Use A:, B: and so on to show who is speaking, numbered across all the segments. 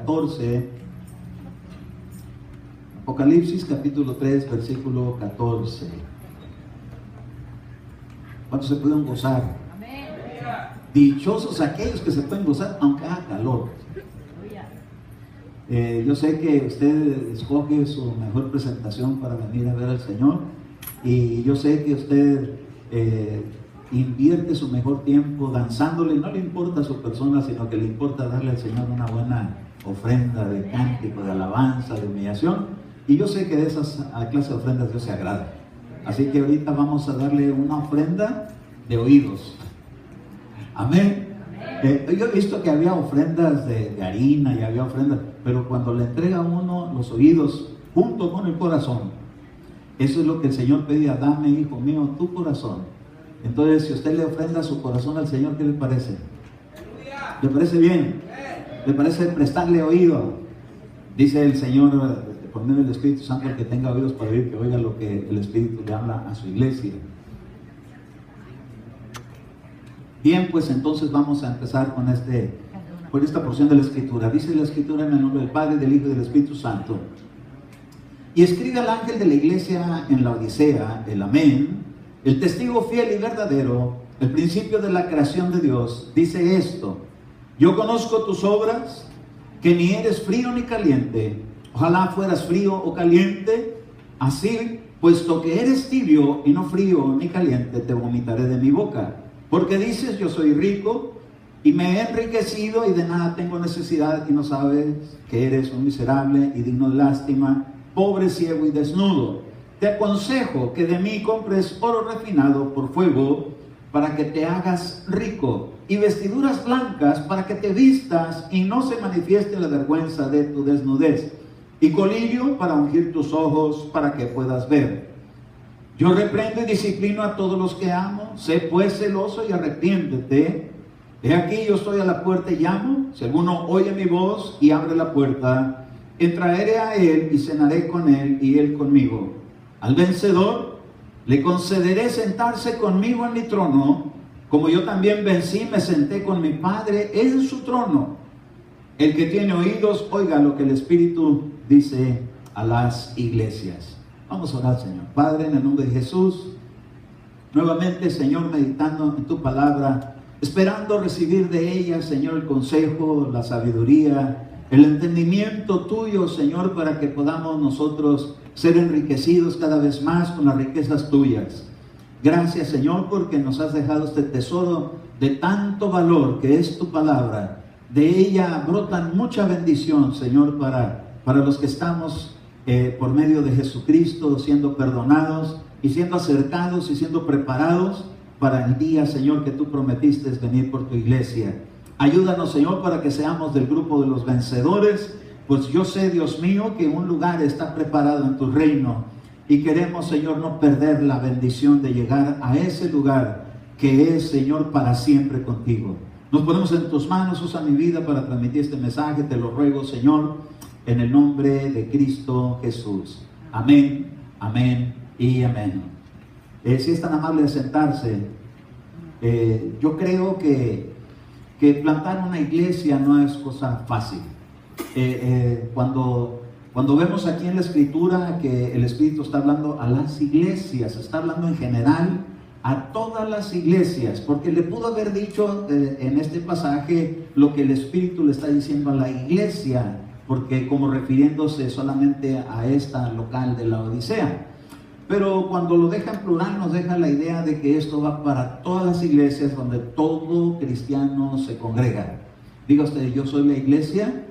A: 14. Apocalipsis capítulo 3, versículo 14. ¿Cuántos se pueden gozar?
B: Amén.
A: Dichosos aquellos que se pueden gozar aunque haga calor. Yo sé que usted escoge su mejor presentación para venir a ver al Señor, y yo sé que usted invierte su mejor tiempo danzándole. No le importa su persona, sino que le importa darle al Señor una buena ofrenda de cántico, de alabanza, de humillación, y yo sé que de esas clases de ofrendas Dios se agrada. Así que ahorita vamos a darle una ofrenda de oídos. Amén. Yo he visto que había ofrendas de harina y había ofrendas, pero cuando le entrega a uno los oídos junto con el corazón, eso es lo que el Señor pedía: dame, hijo mío, tu corazón. Entonces, si usted le ofrenda su corazón al Señor, ¿qué le parece? ¿Le parece bien? ¿Le parece prestarle oído? Dice el Señor, por medio del Espíritu Santo, el que tenga oídos para oír, que oiga lo que el Espíritu le habla a su iglesia. Bien, pues entonces vamos a empezar con esta porción de la Escritura. Dice la Escritura: en el nombre del Padre, del Hijo y del Espíritu Santo. Y escribe al ángel de la iglesia en la Odisea, el Amén, el testigo fiel y verdadero, el principio de la creación de Dios. Dice esto: yo conozco tus obras, que ni eres frío ni caliente. Ojalá fueras frío o caliente. Así, puesto que eres tibio y no frío ni caliente, te vomitaré de mi boca. Porque dices: yo soy rico y me he enriquecido y de nada tengo necesidad, y no sabes que eres un miserable y digno de lástima, pobre, ciego y desnudo. Te aconsejo que de mí compres oro refinado por fuego, para que te hagas rico, y vestiduras blancas para que te vistas y no se manifieste la vergüenza de tu desnudez, y colirio para ungir tus ojos para que puedas ver. Yo reprendo y disciplino a todos los que amo. Sé pues celoso y arrepiéntete. He aquí, yo estoy a la puerta y llamo. Si alguno oye mi voz y abre la puerta, entraré a él y cenaré con él y él conmigo. Al vencedor le concederé sentarse conmigo en mi trono, como yo también vencí, me senté con mi Padre en su trono. El que tiene oídos, oiga lo que el Espíritu dice a las iglesias. Vamos a orar, Señor. Padre, en el nombre de Jesús, nuevamente, Señor, meditando en tu palabra, esperando recibir de ella, Señor, el consejo, la sabiduría, el entendimiento tuyo, Señor, para que podamos nosotros ser enriquecidos cada vez más con las riquezas tuyas. Gracias, Señor, porque nos has dejado este tesoro de tanto valor que es tu palabra. De ella brotan mucha bendición, Señor, para los que estamos por medio de Jesucristo siendo perdonados y siendo acercados y siendo preparados para el día, Señor, que tú prometiste venir por tu iglesia. Ayúdanos, Señor, para que seamos del grupo de los vencedores, pues yo sé, Dios mío, que un lugar está preparado en tu reino, y queremos, Señor, no perder la bendición de llegar a ese lugar que es, Señor, para siempre contigo. Nos ponemos en tus manos. Usa mi vida para transmitir este mensaje, te lo ruego, Señor, en el nombre de Cristo Jesús. Amén, amén y amén. Si es tan amable de sentarse, yo creo que plantar una iglesia no es cosa fácil. Cuando vemos aquí en la Escritura que el Espíritu está hablando a las iglesias, está hablando en general a todas las iglesias, porque le pudo haber dicho en este pasaje lo que el Espíritu le está diciendo a la iglesia, porque como refiriéndose solamente a esta local de la Odisea. Pero cuando lo deja en plural, nos deja la idea de que esto va para todas las iglesias donde todo cristiano se congrega. Diga usted: yo soy la iglesia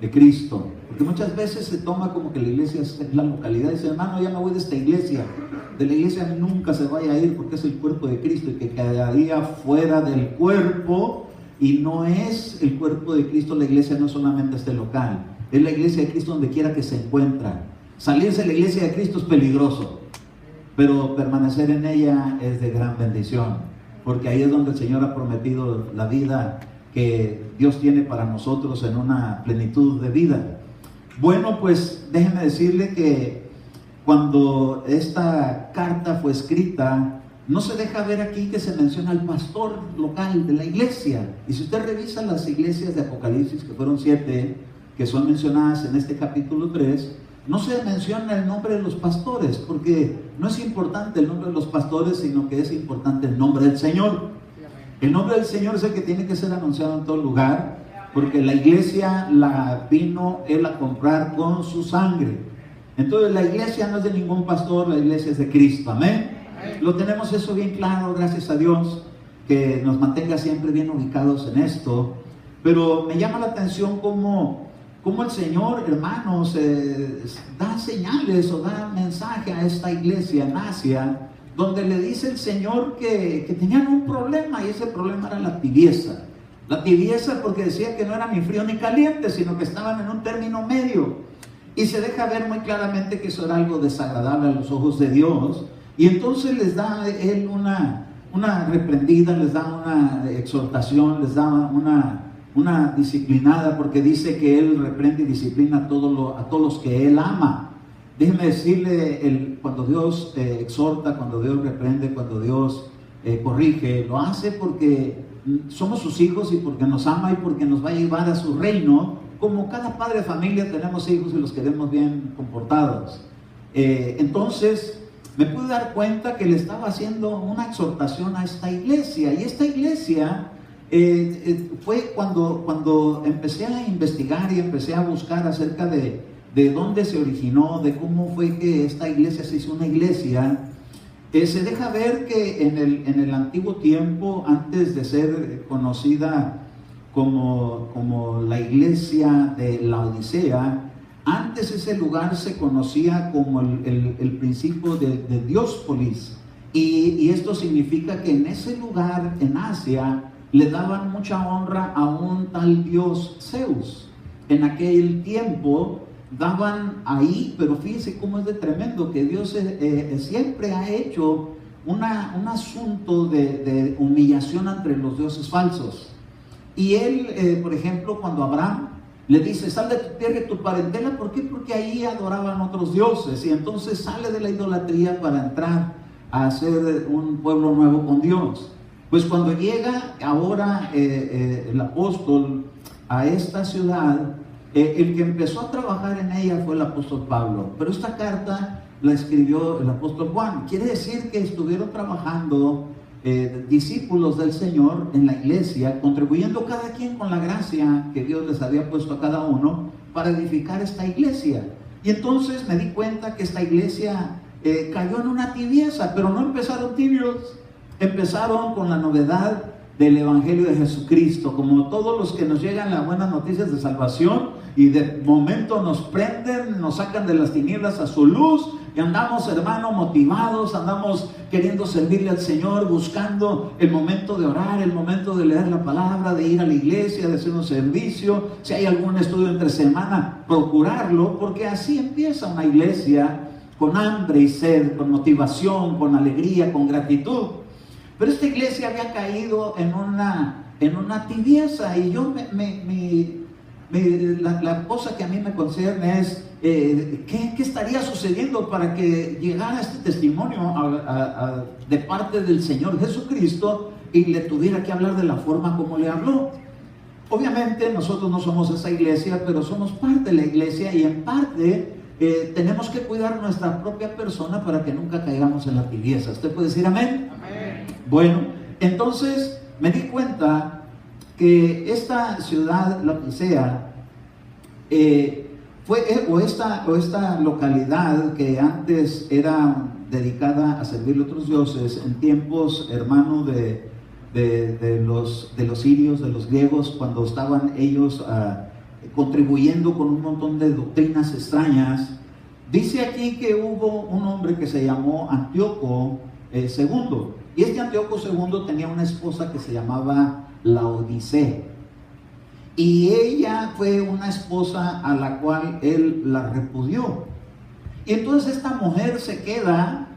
A: de Cristo. Porque muchas veces se toma como que la iglesia es la localidad. Dice: hermano, ya me voy de esta iglesia. De la iglesia nunca se vaya a ir, porque es el cuerpo de Cristo, y que quedaría fuera del cuerpo. Y no es el cuerpo de Cristo. La iglesia no solamente este local, es la iglesia de Cristo donde quiera que se encuentra. Salirse de la iglesia de Cristo es peligroso, pero permanecer en ella es de gran bendición, porque ahí es donde el Señor ha prometido la vida que Dios tiene para nosotros en una plenitud de vida. Bueno, pues déjenme decirle que cuando esta carta fue escrita, no se deja ver aquí que se menciona al pastor local de la iglesia. Y si usted revisa las iglesias de Apocalipsis, que fueron 7, que son mencionadas en este capítulo 3, no se menciona el nombre de los pastores, porque no es importante el nombre de los pastores, sino que es importante el nombre del Señor. El nombre del Señor es el que tiene que ser anunciado en todo lugar, porque la iglesia la vino Él a comprar con su sangre. Entonces la iglesia no es de ningún pastor, la iglesia es de Cristo. Amén. Lo tenemos eso bien claro, gracias a Dios, que nos mantenga siempre bien ubicados en esto. Pero me llama la atención cómo el Señor, hermanos, da señales o da mensaje a esta iglesia en Asia, donde le dice el Señor que tenían un problema, y ese problema era la tibieza. La tibieza porque decía que no era ni frío ni caliente, sino que estaban en un término medio. Y se deja ver muy claramente que eso era algo desagradable a los ojos de Dios. Y entonces les da Él una reprendida, les da una exhortación, les da una disciplinada, porque dice que Él reprende y disciplina a todos los que Él ama. Déjeme decirle, cuando Dios exhorta, cuando Dios reprende, cuando Dios corrige, lo hace porque somos sus hijos y porque nos ama y porque nos va a llevar a su reino. Como cada padre de familia tenemos hijos y los queremos bien comportados. Entonces me pude dar cuenta que le estaba haciendo una exhortación a esta iglesia, y esta iglesia fue cuando empecé a investigar y empecé a buscar acerca de dónde se originó, de cómo fue que esta iglesia se hizo una iglesia. Se deja ver que en el antiguo tiempo, antes de ser conocida como la iglesia de Laodicea, antes ese lugar se conocía como el principio de Diospolis, y esto significa que en ese lugar, en Asia, le daban mucha honra a un tal dios Zeus. En aquel tiempo daban ahí, pero fíjense cómo es de tremendo, que Dios siempre ha hecho un asunto de humillación entre los dioses falsos. Y él, por ejemplo, cuando Abraham le dice, sal de tu tierra y tu parentela, ¿por qué? Porque ahí adoraban otros dioses, y entonces sale de la idolatría para entrar a ser un pueblo nuevo con Dios. Pues cuando llega ahora el apóstol a esta ciudad, el que empezó a trabajar en ella fue el apóstol Pablo, pero esta carta la escribió el apóstol Juan. Quiere decir que estuvieron trabajando discípulos del Señor en la iglesia, contribuyendo cada quien con la gracia que Dios les había puesto a cada uno para edificar esta iglesia. Y entonces me di cuenta que esta iglesia cayó en una tibieza, pero no empezaron tibios, empezaron con la novedad del Evangelio de Jesucristo, como todos los que nos llegan las buenas noticias de salvación, y de momento nos prenden, nos sacan de las tinieblas a su luz, y andamos, hermano, motivados, andamos queriendo servirle al Señor, buscando el momento de orar, el momento de leer la palabra, de ir a la iglesia, de hacer un servicio, si hay algún estudio entre semana, procurarlo, porque así empieza una iglesia, con hambre y sed, con motivación, con alegría, con gratitud. Pero esta iglesia había caído en una tibieza, y yo la cosa que a mí me concierne es ¿qué estaría sucediendo para que llegara este testimonio de parte del Señor Jesucristo y le tuviera que hablar de la forma como le habló? Obviamente nosotros no somos esa iglesia, pero somos parte de la iglesia, y en parte tenemos que cuidar nuestra propia persona para que nunca caigamos en la tibieza. ¿Usted puede decir amén? Amén. Bueno, entonces me di cuenta que esta ciudad, Laodicea, esta localidad que antes era dedicada a servir a otros dioses, en tiempos, hermano, de los sirios, de los griegos, cuando estaban ellos contribuyendo con un montón de doctrinas extrañas, dice aquí que hubo un hombre que se llamó Antíoco II, y este Antíoco II tenía una esposa que se llamaba Laodicea, y ella fue una esposa a la cual él la repudió. Y entonces esta mujer se queda,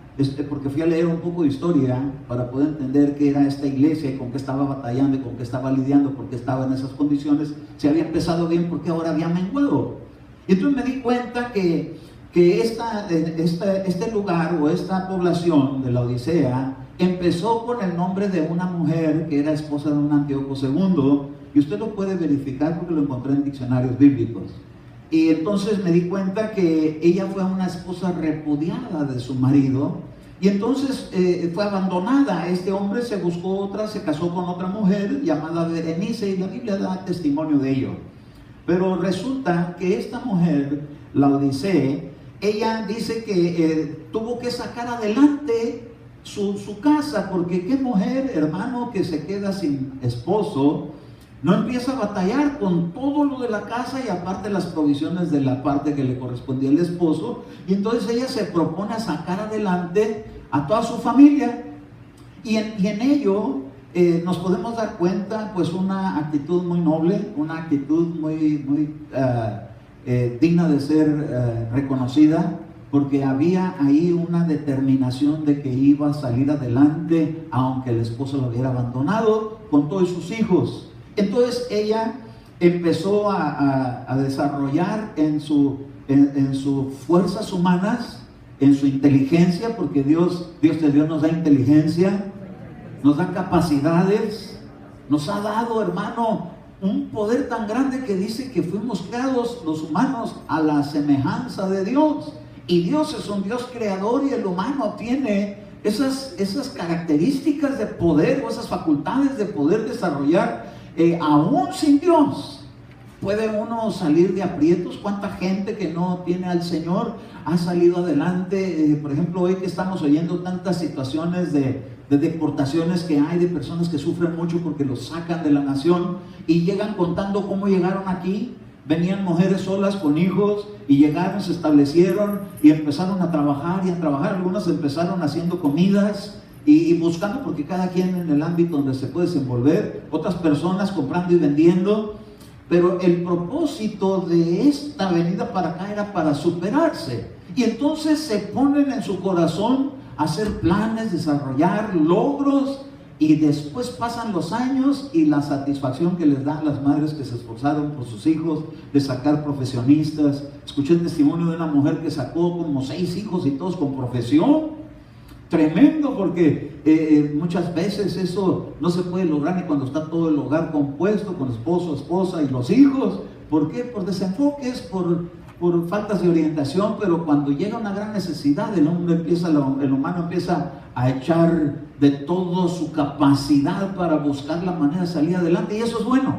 A: porque fui a leer un poco de historia para poder entender qué era esta iglesia y con qué estaba batallando y con qué estaba lidiando, porque estaba en esas condiciones. Si había empezado bien, porque ahora había menguado. Y entonces me di cuenta que este lugar o esta población de Laodicea empezó con el nombre de una mujer que era esposa de un Antíoco II, y usted lo puede verificar porque lo encontré en diccionarios bíblicos. Y entonces me di cuenta que ella fue una esposa repudiada de su marido, y entonces fue abandonada. Este hombre se buscó otra, se casó con otra mujer llamada Berenice, y la Biblia da testimonio de ello. Pero resulta que esta mujer, Laodicea, ella dice que tuvo que sacar adelante su casa, porque qué mujer, hermano, que se queda sin esposo, no empieza a batallar con todo lo de la casa y aparte las provisiones de la parte que le correspondía al esposo, y entonces ella se propone a sacar adelante a toda su familia, y en ello nos podemos dar cuenta, pues, una actitud muy noble, una actitud muy digna de ser reconocida, porque había ahí una determinación de que iba a salir adelante aunque el esposo lo hubiera abandonado con todos sus hijos. Entonces ella empezó a desarrollar en sus fuerzas humanas, en su inteligencia, porque Dios de Dios nos da inteligencia, nos da capacidades, nos ha dado, hermano, un poder tan grande que dice que fuimos creados los humanos a la semejanza de Dios. Y Dios es un Dios creador, y el humano tiene esas características de poder, o esas facultades de poder desarrollar aún sin Dios. Puede uno salir de aprietos. ¿Cuánta gente que no tiene al Señor ha salido adelante? Por ejemplo, hoy que estamos oyendo tantas situaciones de deportaciones que hay, de personas que sufren mucho porque los sacan de la nación y llegan contando cómo llegaron aquí. Venían mujeres solas con hijos y llegaron, se establecieron y empezaron a trabajar y a trabajar. Algunas empezaron haciendo comidas y buscando, porque cada quien en el ámbito donde se puede desenvolver, otras personas comprando y vendiendo. Pero el propósito de esta venida para acá era para superarse. Y entonces se ponen en su corazón a hacer planes, desarrollar logros, y después pasan los años y la satisfacción que les dan las madres que se esforzaron por sus hijos, de sacar profesionistas. Escuché el testimonio de una mujer que sacó como 6 hijos y todos con profesión. Tremendo, porque muchas veces eso no se puede lograr ni cuando está todo el hogar compuesto, con esposo, esposa y los hijos. ¿Por qué? Por desenfoques, por faltas de orientación. Pero cuando llega una gran necesidad, el humano empieza a echar de toda su capacidad para buscar la manera de salir adelante, y eso es bueno.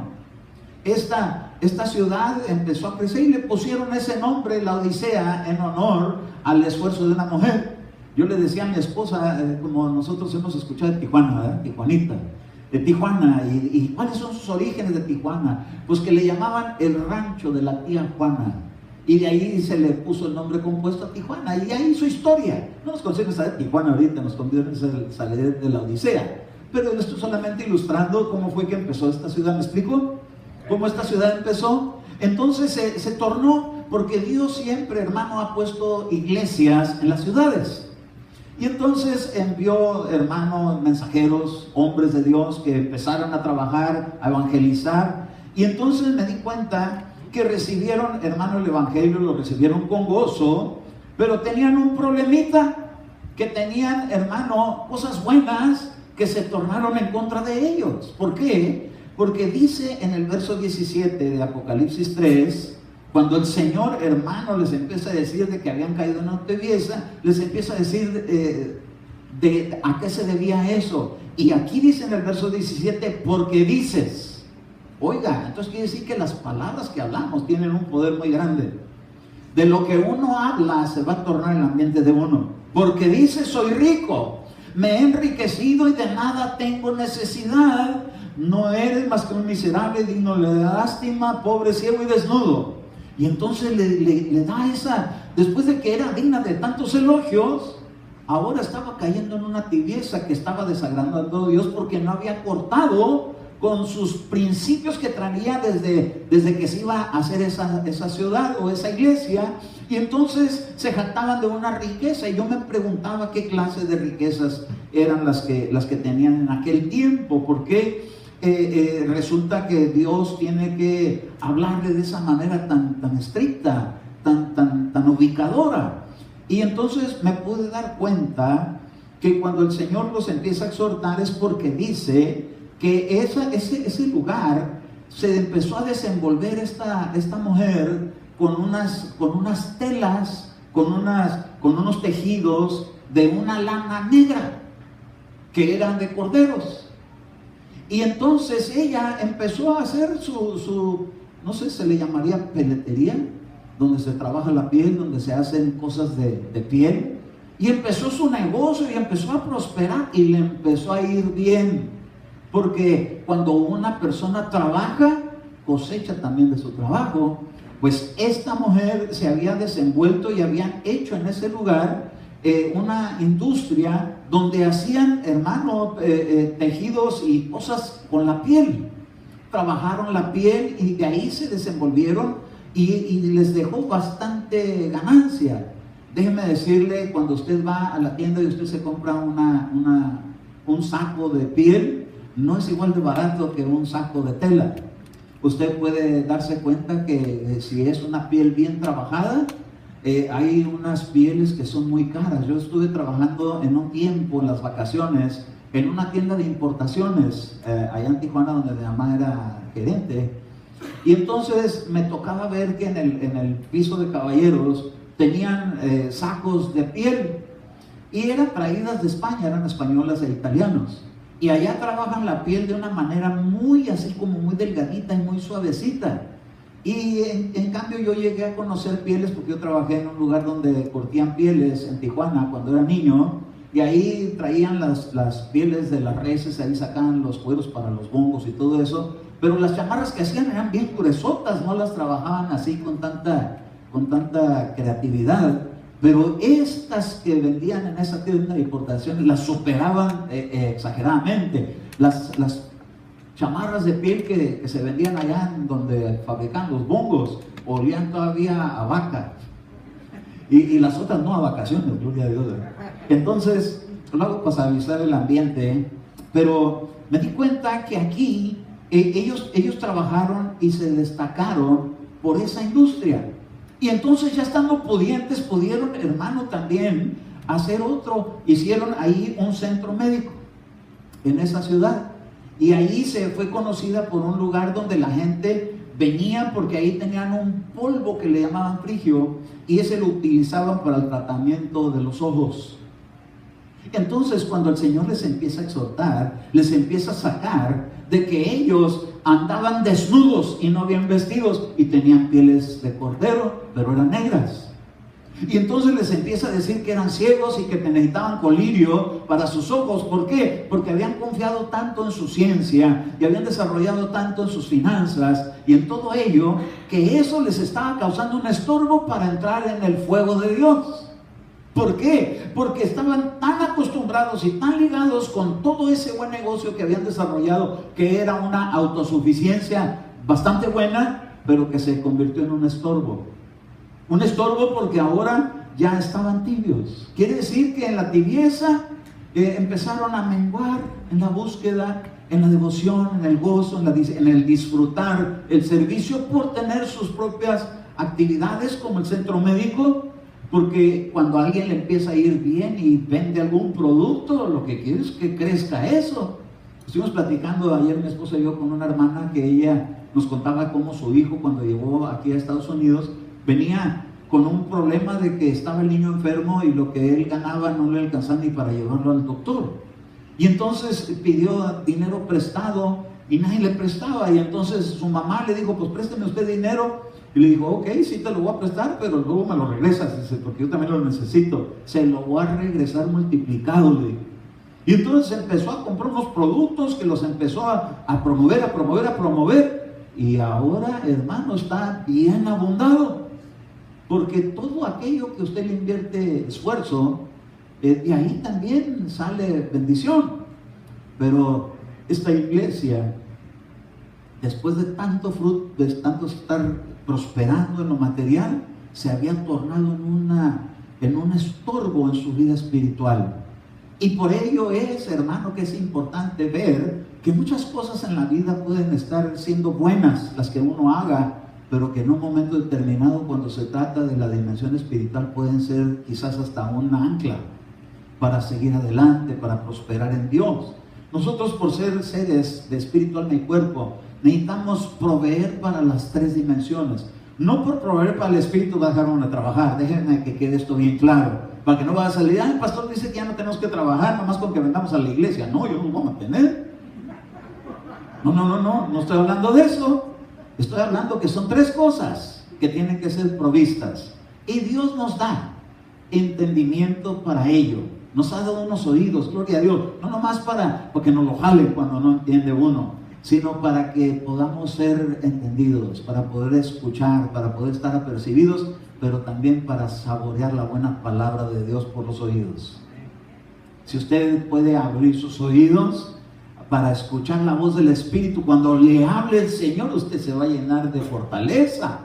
A: Esta ciudad empezó a crecer y le pusieron ese nombre, Laodicea, en honor al esfuerzo de una mujer. Yo le decía a mi esposa, como nosotros hemos escuchado de Tijuana, ¿verdad? Tijuanita, de Tijuana, y ¿cuáles son sus orígenes de Tijuana? Pues que le llamaban el rancho de la tía Juana, y de ahí se le puso el nombre compuesto a Tijuana, y ahí su historia. No nos consiguen saber Tijuana ahorita, nos conviene salir de la Odisea, pero esto solamente ilustrando cómo fue que empezó esta ciudad. ¿Me explico? ¿Cómo esta ciudad empezó? Entonces se tornó, porque Dios siempre, hermano, ha puesto iglesias en las ciudades. Y entonces envió, hermano, mensajeros, hombres de Dios, que empezaron a trabajar, a evangelizar. Y entonces me di cuenta que recibieron, hermano, el evangelio, lo recibieron con gozo, pero tenían un problemita, que tenían, hermano, cosas buenas que se tornaron en contra de ellos. ¿Por qué? Porque dice en el verso 17 de Apocalipsis 3, cuando el Señor, hermano, les empieza a decir de que habían caído en una tibieza, les empieza a decir de a qué se debía eso. Y aquí dice en el verso 17, porque dices. Oiga, entonces quiere decir que las palabras que hablamos tienen un poder muy grande. De lo que uno habla se va a tornar el ambiente de uno. Porque dices, soy rico, me he enriquecido y de nada tengo necesidad. No eres más que un miserable, digno de lástima, pobre, ciego y desnudo. Y entonces le da esa, después de que era digna de tantos elogios, ahora estaba cayendo en una tibieza que estaba desagradando a Dios, porque no había cortado con sus principios que traía desde que se iba a hacer esa ciudad o esa iglesia. Y entonces se jactaban de una riqueza, y yo me preguntaba qué clase de riquezas eran las que tenían en aquel tiempo. Porque resulta que Dios tiene que hablarle de esa manera tan estricta, tan ubicadora. Y entonces me pude dar cuenta que cuando el Señor los empieza a exhortar es porque dice que ese lugar se empezó a desenvolver esta mujer con unas telas, con unos tejidos de una lana negra que eran de corderos. Y entonces ella empezó a hacer su no sé, se le llamaría peletería, donde se trabaja la piel, donde se hacen cosas de piel. Y empezó su negocio y empezó a prosperar y le empezó a ir bien. Porque cuando una persona trabaja, cosecha también de su trabajo. Pues esta mujer se había desenvuelto y habían hecho en ese lugar una industria donde hacían, hermano, tejidos y cosas con la piel. Trabajaron la piel y de ahí se desenvolvieron y les dejó bastante ganancia. Déjeme decirle, cuando usted va a la tienda y usted se compra un saco de piel, no es igual de barato que un saco de tela. Usted puede darse cuenta que si es una piel bien trabajada, hay unas pieles que son muy caras. Yo estuve trabajando en un tiempo, en las vacaciones, en una tienda de importaciones, allá en Tijuana, donde mi mamá era gerente. Y entonces me tocaba ver que en el piso de caballeros tenían sacos de piel y eran traídas de España, eran españolas e italianos. Y allá trabajan la piel de una manera muy así como muy delgadita y muy suavecita. Y en cambio yo llegué a conocer pieles porque yo trabajé en un lugar donde cortían pieles en Tijuana cuando era niño. Y ahí traían las pieles de las reses, ahí sacaban los cueros para los bongos y todo eso. Pero las chamarras que hacían eran bien gruesotas, no las trabajaban así con tanta creatividad. Pero estas que vendían en esa tienda de importación las superaban exageradamente. Las chamarras de piel que se vendían allá en donde fabrican los bongos olían todavía a vaca. Y las otras no, a vacaciones, gloria a Dios. Entonces, lo hago para suavizar el ambiente, pero me di cuenta que aquí ellos trabajaron y se destacaron por esa industria. Y entonces ya estando pudientes, pudieron, hermano, también hacer hicieron ahí un centro médico en esa ciudad. Y ahí se fue conocida por un lugar donde la gente venía porque ahí tenían un polvo que le llamaban frigio y ese lo utilizaban para el tratamiento de los ojos. Entonces, cuando el Señor les empieza a exhortar, les empieza a sacar de que ellos andaban desnudos y no bien vestidos y tenían pieles de cordero, pero eran negras. Y entonces les empieza a decir que eran ciegos y que necesitaban colirio para sus ojos. ¿Por qué? Porque habían confiado tanto en su ciencia y habían desarrollado tanto en sus finanzas y en todo ello, que eso les estaba causando un estorbo para entrar en el fuego de Dios. ¿Por qué? Porque estaban tan acostumbrados y tan ligados con todo ese buen negocio que habían desarrollado, que era una autosuficiencia bastante buena, pero que se convirtió en un estorbo. Un estorbo porque ahora ya estaban tibios. Quiere decir que en la tibieza empezaron a menguar en la búsqueda, en la devoción, en el gozo, en el disfrutar el servicio por tener sus propias actividades como el centro médico. Porque cuando a alguien le empieza a ir bien y vende algún producto, lo que quiere es que crezca eso. Estuvimos platicando ayer mi esposa y yo con una hermana que ella nos contaba cómo su hijo, cuando llegó aquí a Estados Unidos, venía con un problema de que estaba el niño enfermo y lo que él ganaba no le alcanzaba ni para llevarlo al doctor. Y entonces pidió dinero prestado y nadie le prestaba. Y entonces su mamá le dijo, pues présteme usted dinero. Y le dijo, ok, sí te lo voy a prestar, pero luego me lo regresas, porque yo también lo necesito. Se lo voy a regresar multiplicado, le dijo. Y entonces empezó a comprar unos productos que los empezó a promover. Y ahora, hermano, está bien abundado. Porque todo aquello que usted le invierte esfuerzo, de ahí también sale bendición. Pero esta iglesia, después de tanto fruto, de tanto estar prosperando en lo material, se había tornado en un estorbo en su vida espiritual. Y por ello es, hermano, que es importante ver que muchas cosas en la vida pueden estar siendo buenas, las que uno haga, pero que en un momento determinado, cuando se trata de la dimensión espiritual, pueden ser quizás hasta un ancla. para seguir adelante, para prosperar en Dios. Nosotros, por ser seres de espíritu, alma y cuerpo, necesitamos proveer para las tres dimensiones. No por proveer para el espíritu va a dejar uno de trabajar. Déjenme que quede esto bien claro, para que no vaya a salir, el pastor dice que ya no tenemos que trabajar, nomás con que vengamos a la iglesia. No, yo no lo voy a mantener. No estoy hablando de eso. Estoy hablando que son tres cosas que tienen que ser provistas. Y Dios nos da entendimiento para ello. Nos ha dado unos oídos, gloria a Dios. No nomás porque nos lo jalen cuando no entiende uno, sino para que podamos ser entendidos, para poder escuchar, para poder estar apercibidos, pero también para saborear la buena palabra de Dios por los oídos. Si usted puede abrir sus oídos para escuchar la voz del Espíritu, cuando le hable el Señor, usted se va a llenar de fortaleza,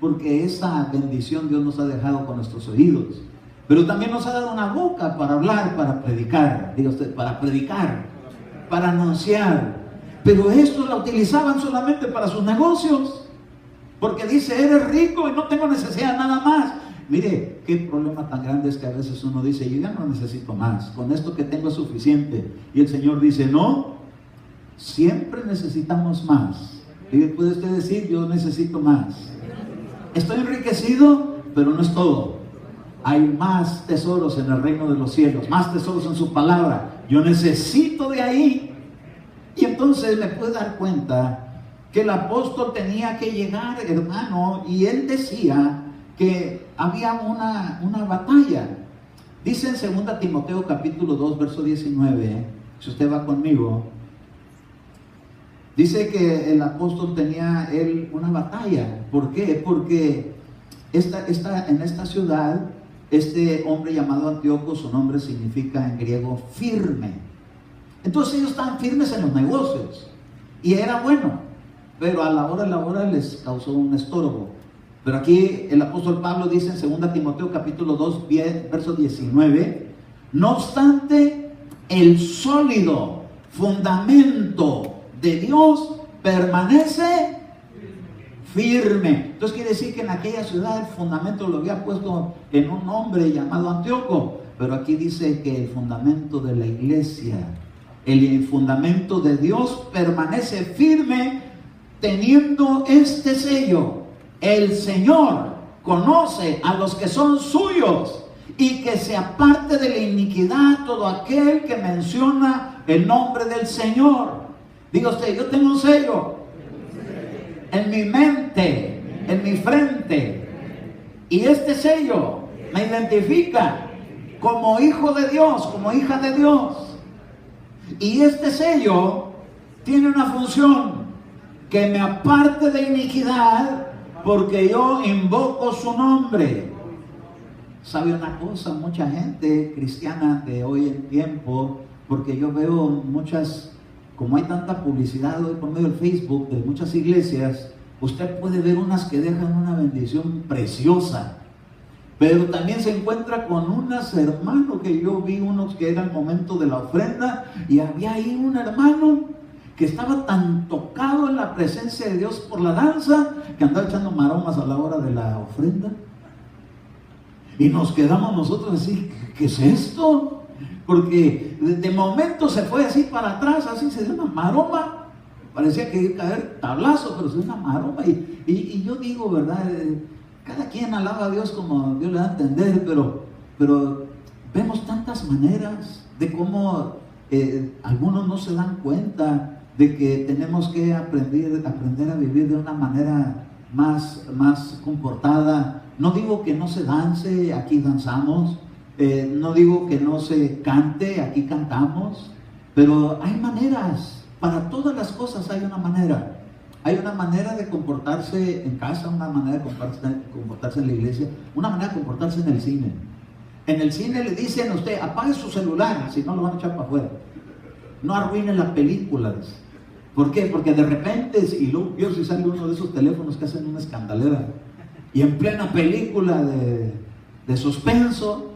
A: porque esa bendición Dios nos ha dejado con nuestros oídos. Pero también nos ha dado una boca para hablar, para predicar, diga usted, para predicar, para anunciar. Pero estos la utilizaban solamente para sus negocios, porque dice, eres rico y no tengo necesidad de nada más. Mire, qué problema tan grande es que a veces uno dice, yo ya no necesito más, con esto que tengo es suficiente. Y el Señor dice, no, siempre necesitamos más. Y puede usted decir, yo necesito más. Estoy enriquecido, pero no es todo. Hay más tesoros en el reino de los cielos, más tesoros en su palabra. Yo necesito de ahí. Y entonces me puede dar cuenta que el apóstol tenía que llegar, hermano, y él decía que había una batalla. Dice en 2 Timoteo capítulo 2, verso 19, si usted va conmigo, dice que el apóstol tenía él una batalla. ¿Por qué? Porque en esta ciudad, este hombre llamado Antíoco, su nombre significa en griego firme. Entonces ellos estaban firmes en los negocios y era bueno, pero a la hora les causó un estorbo. Pero aquí el apóstol Pablo dice en 2 Timoteo capítulo 2, verso 19, no obstante, el sólido fundamento de Dios permanece firme. Entonces quiere decir que en aquella ciudad el fundamento lo había puesto en un hombre llamado Antíoco, pero aquí dice que el fundamento de la iglesia, el fundamento de Dios permanece firme, teniendo este sello: el Señor conoce a los que son suyos, y que se aparte de la iniquidad todo aquel que menciona el nombre del Señor. Diga usted, yo tengo un sello en mi mente, en mi frente, y este sello me identifica como hijo de Dios, como hija de Dios. Y este sello tiene una función: que me aparte de iniquidad, porque yo invoco su nombre. ¿Sabe una cosa? Mucha gente cristiana de hoy en tiempo, porque yo veo muchas, como hay tanta publicidad hoy por medio del Facebook de muchas iglesias, usted puede ver unas que dejan una bendición preciosa, pero también se encuentra con unas, hermano, que yo vi unos que era el momento de la ofrenda, y había ahí un hermano que estaba tan tocado en la presencia de Dios por la danza, que andaba echando maromas a la hora de la ofrenda. Y nos quedamos nosotros así, ¿qué es esto? Porque de momento se fue así para atrás, así se dio una maroma, parecía que iba a caer tablazo, pero se dio una maroma. Y yo digo, ¿verdad? Cada quien alaba a Dios como Dios le da a entender, pero vemos tantas maneras de cómo algunos no se dan cuenta de que tenemos que aprender a vivir de una manera más comportada. No digo que no se dance, aquí danzamos. No digo que no se cante, aquí cantamos. Pero hay maneras, para todas las cosas hay una manera. Hay una manera de comportarse en casa, una manera de comportarse en la iglesia, una manera de comportarse en el cine. En el cine le dicen a usted, apague su celular, si no lo van a echar para afuera. No arruinen la película. ¿Por qué? Porque de repente, y luego yo si sale uno de esos teléfonos que hacen una escandalera, y en plena película de suspenso,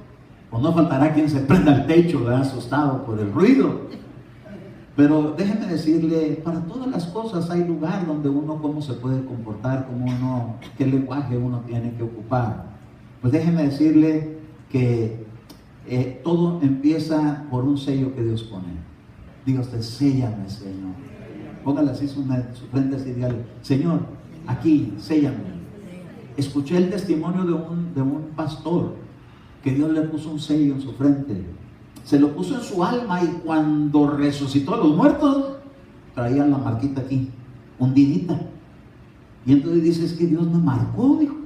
A: pues no faltará quien se prenda el techo, ¿verdad? Asustado por el ruido. Pero déjeme decirle, para todas las cosas hay lugar donde uno cómo se puede comportar, qué lenguaje uno tiene que ocupar. Pues déjeme decirle que todo empieza por un sello que Dios pone. Diga usted, séllame, Señor. Póngale así su frente así, dígale, Señor, aquí, séllame. Escuché el testimonio de un pastor que Dios le puso un sello en su frente. Se lo puso en su alma y cuando resucitó a los muertos, traían la marquita aquí, hundidita. Y entonces dice, es que Dios me marcó, dijo.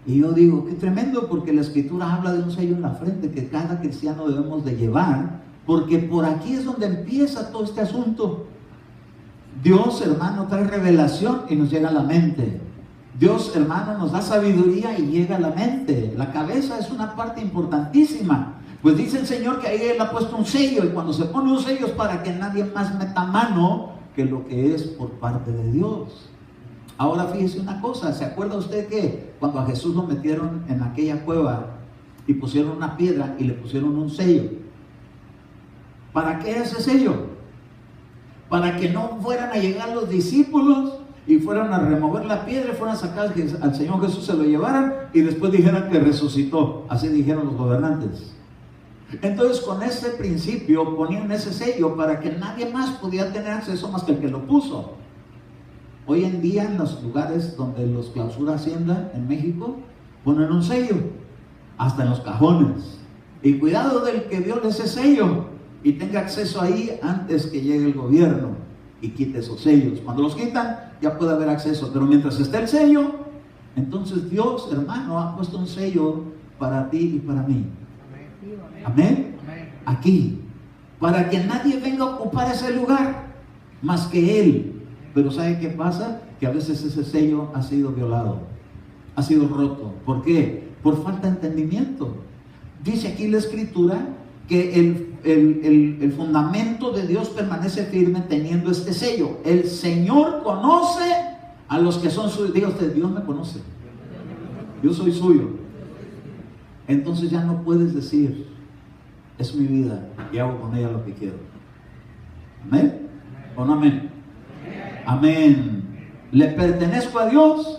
A: Y yo digo, qué tremendo, porque la Escritura habla de un sello en la frente que cada cristiano debemos de llevar, porque por aquí es donde empieza todo este asunto. Dios, hermano, trae revelación y nos llega a la mente. Dios, hermano, nos da sabiduría y llega a la mente. La cabeza es una parte importantísima. Pues dice el Señor que ahí Él ha puesto un sello, y cuando se pone un sello es para que nadie más meta mano que lo que es por parte de Dios. Ahora fíjese una cosa, ¿se acuerda usted que cuando a Jesús lo metieron en aquella cueva y pusieron una piedra y le pusieron un sello? ¿Para qué ese sello? Para que no fueran a llegar los discípulos y fueran a remover la piedra y fueran a sacar al Señor Jesús, se lo llevaran y después dijeran que resucitó. Así dijeron los gobernantes. Entonces con ese principio ponían ese sello para que nadie más pudiera tener acceso más que el que lo puso. Hoy en día en los lugares donde los clausura Hacienda en México ponen un sello, hasta en los cajones. Y cuidado del que viole ese sello y tenga acceso ahí antes que llegue el gobierno y quite esos sellos. Cuando los quitan ya puede haber acceso, pero mientras esté el sello, entonces Dios, hermano, ha puesto un sello para ti y para mí. Amén. Aquí, para que nadie venga a ocupar ese lugar más que Él. Pero ¿sabe qué pasa? Que a veces ese sello ha sido violado, ha sido roto. ¿Por qué? Por falta de entendimiento. Dice aquí la Escritura que el fundamento de Dios permanece firme teniendo este sello. El Señor conoce a los que son suyos. Diga usted, Dios me conoce, yo soy suyo. Entonces ya no puedes decir, es mi vida y hago con ella lo que quiero. ¿Amén? ¿O no amén? Amén. Le pertenezco a Dios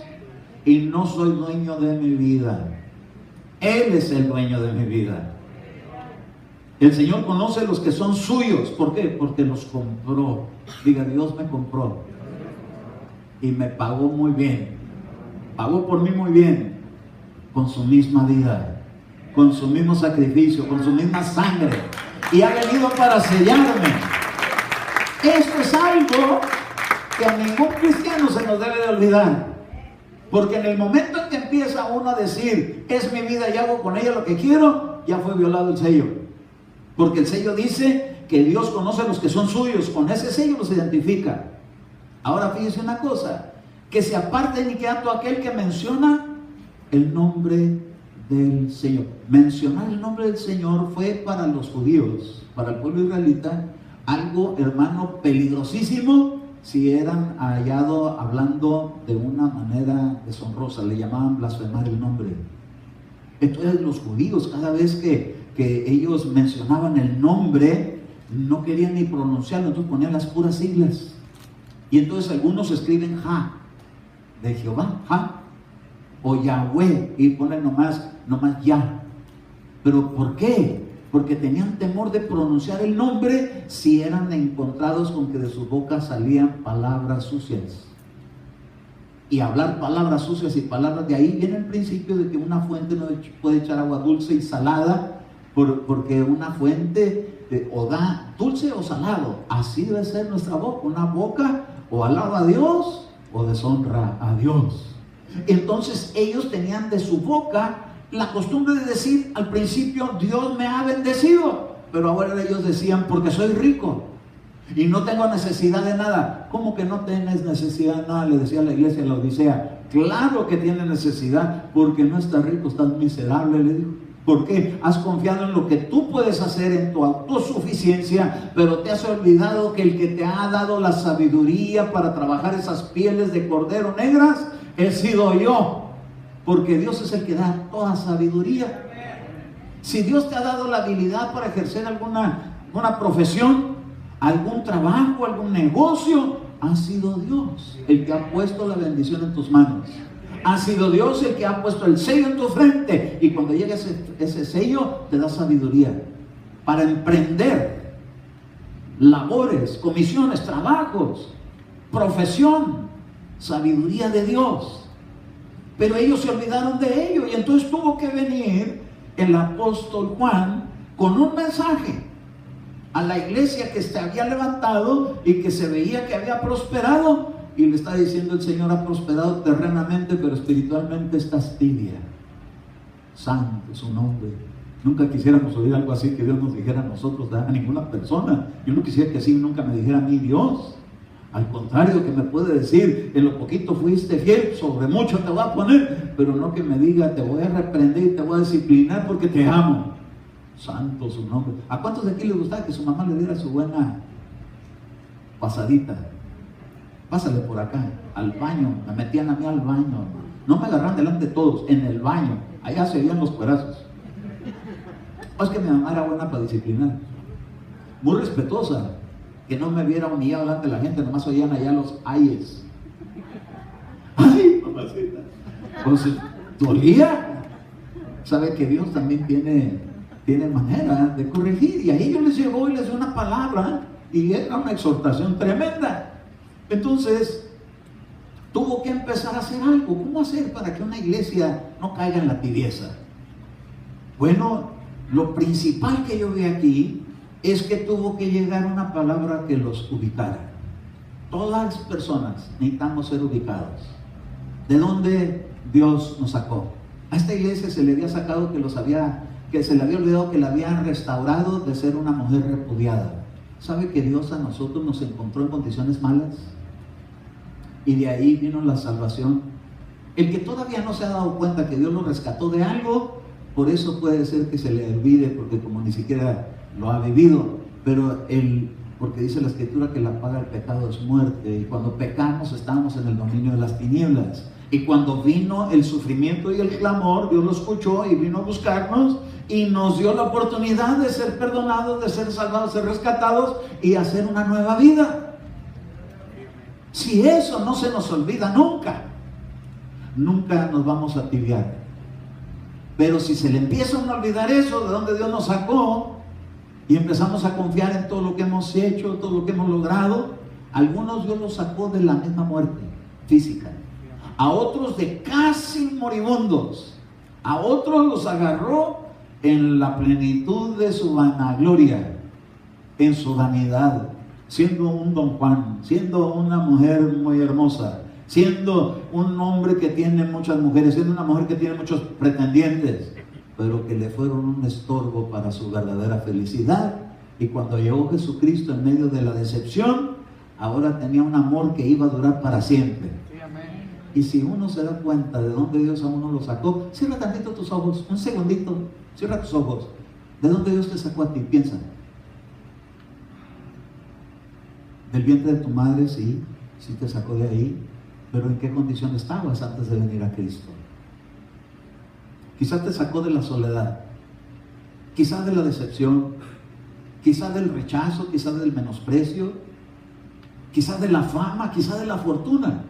A: y no soy dueño de mi vida. Él es el dueño de mi vida. El Señor conoce a los que son suyos. ¿Por qué? Porque los compró. Diga, Dios me compró y me pagó muy bien. Pagó por mí muy bien, con su misma vida, con su mismo sacrificio, con su misma sangre, y ha venido para sellarme. Esto es algo que a ningún cristiano se nos debe de olvidar, porque en el momento en que empieza uno a decir, es mi vida y hago con ella lo que quiero, ya fue violado el sello, porque el sello dice que Dios conoce a los que son suyos, con ese sello los identifica. Ahora fíjese una cosa, que se aparte ni queda todo aquel que menciona el nombre del Señor. Mencionar el nombre del Señor fue para los judíos, para el pueblo israelita, algo, hermano, peligrosísimo si eran hallados hablando de una manera deshonrosa. Le llamaban blasfemar el nombre. Entonces los judíos, cada vez que ellos mencionaban el nombre, no querían ni pronunciarlo, entonces ponían las puras siglas. Y entonces algunos escriben Ja, de Jehová, Ja, o Yahweh, y ponen nomás Ya. ¿Pero por qué? Porque tenían temor de pronunciar el nombre si eran encontrados con que de sus bocas salían palabras sucias. Y hablar palabras sucias y palabras, de ahí viene el principio de que una fuente no puede echar agua dulce y salada, porque una fuente o da dulce o salado. Así debe ser nuestra boca, una boca o alaba a Dios o deshonra a Dios. Entonces ellos tenían de su boca la costumbre de decir al principio, Dios me ha bendecido, pero ahora ellos decían, porque soy rico y no tengo necesidad de nada. ¿Cómo que no tienes necesidad de nada? Le decía a la iglesia de la Odisea. Claro que tienes necesidad, porque no estás rico, estás miserable, le dijo. ¿Por qué? Has confiado en lo que tú puedes hacer, en tu autosuficiencia, pero te has olvidado que el que te ha dado la sabiduría para trabajar esas pieles de cordero negras, he sido yo. Porque Dios es el que da toda sabiduría. Si Dios te ha dado la habilidad para ejercer alguna profesión, algún trabajo, algún negocio, ha sido Dios el que ha puesto la bendición en tus manos. Ha sido Dios el que ha puesto el sello en tu frente. Y cuando llega ese sello, te da sabiduría para emprender labores, comisiones, trabajos, profesión, sabiduría de Dios. Pero ellos se olvidaron de ello, y entonces tuvo que venir el apóstol Juan con un mensaje a la iglesia que se había levantado y que se veía que había prosperado, y le está diciendo: el Señor ha prosperado terrenamente, pero espiritualmente estás tibia. Santo es su nombre. Nunca quisiéramos oír algo así que Dios nos dijera a nosotros, a ninguna persona. Yo no quisiera que así nunca me dijera a mí Dios. Al contrario, que me puede decir: en lo poquito fuiste fiel, sobre mucho te voy a poner. Pero no que me diga: te voy a reprender y te voy a disciplinar porque te amo. Santo su nombre. ¿A cuántos de aquí les gustaba que su mamá le diera su buena pasadita? Pásale por acá, al baño. Me metían a mí al baño, hermano. No me agarran delante de todos, en el baño. Allá se veían los cuerazos. Es que mi mamá era buena para disciplinar, muy respetuosa, que no me viera humillado delante de la gente, nomás oían allá los ayes. ¡Ay, mamacita! Pues dolía. Sabe que Dios también tiene manera de corregir, y ahí yo les llegó y les dio una palabra, y era una exhortación tremenda. Entonces tuvo que empezar a hacer algo. ¿Cómo hacer para que una iglesia no caiga en la tibieza? Bueno, lo principal que yo vi aquí es que tuvo que llegar una palabra que los ubicara. Todas las personas necesitamos ser ubicados. ¿De dónde Dios nos sacó? A esta iglesia se le había sacado que se le había olvidado que la habían restaurado de ser una mujer repudiada. ¿Sabe que Dios a nosotros nos encontró en condiciones malas? Y de ahí vino la salvación. El que todavía no se ha dado cuenta que Dios lo rescató de algo, por eso puede ser que se le olvide, porque como ni siquiera lo ha vivido. Pero porque dice la Escritura que la paga del pecado es muerte, y cuando pecamos estamos en el dominio de las tinieblas. Y cuando vino el sufrimiento y el clamor, Dios lo escuchó y vino a buscarnos y nos dio la oportunidad de ser perdonados, de ser salvados, de ser rescatados y hacer una nueva vida. Si eso no se nos olvida nunca, nunca nos vamos a tibiar. Pero si se le empieza a olvidar eso, de donde Dios nos sacó, y empezamos a confiar en todo lo que hemos hecho, todo lo que hemos logrado, algunos Dios los sacó de la misma muerte física, a otros de casi moribundos, a otros los agarró en la plenitud de su vanagloria, en su vanidad, siendo un don Juan, siendo una mujer muy hermosa, siendo un hombre que tiene muchas mujeres, siendo una mujer que tiene muchos pretendientes, pero que le fueron un estorbo para su verdadera felicidad. Y cuando llegó Jesucristo en medio de la decepción, ahora tenía un amor que iba a durar para siempre. Y si uno se da cuenta de dónde Dios a uno lo sacó, cierra tantito tus ojos, un segundito, cierra tus ojos. ¿De dónde Dios te sacó a ti? Piensa. Del vientre de tu madre, sí te sacó de ahí, pero ¿en qué condición estabas antes de venir a Cristo? Quizás te sacó de la soledad, quizás de la decepción, quizás del rechazo, quizás del menosprecio, quizás de la fama, quizás de la fortuna.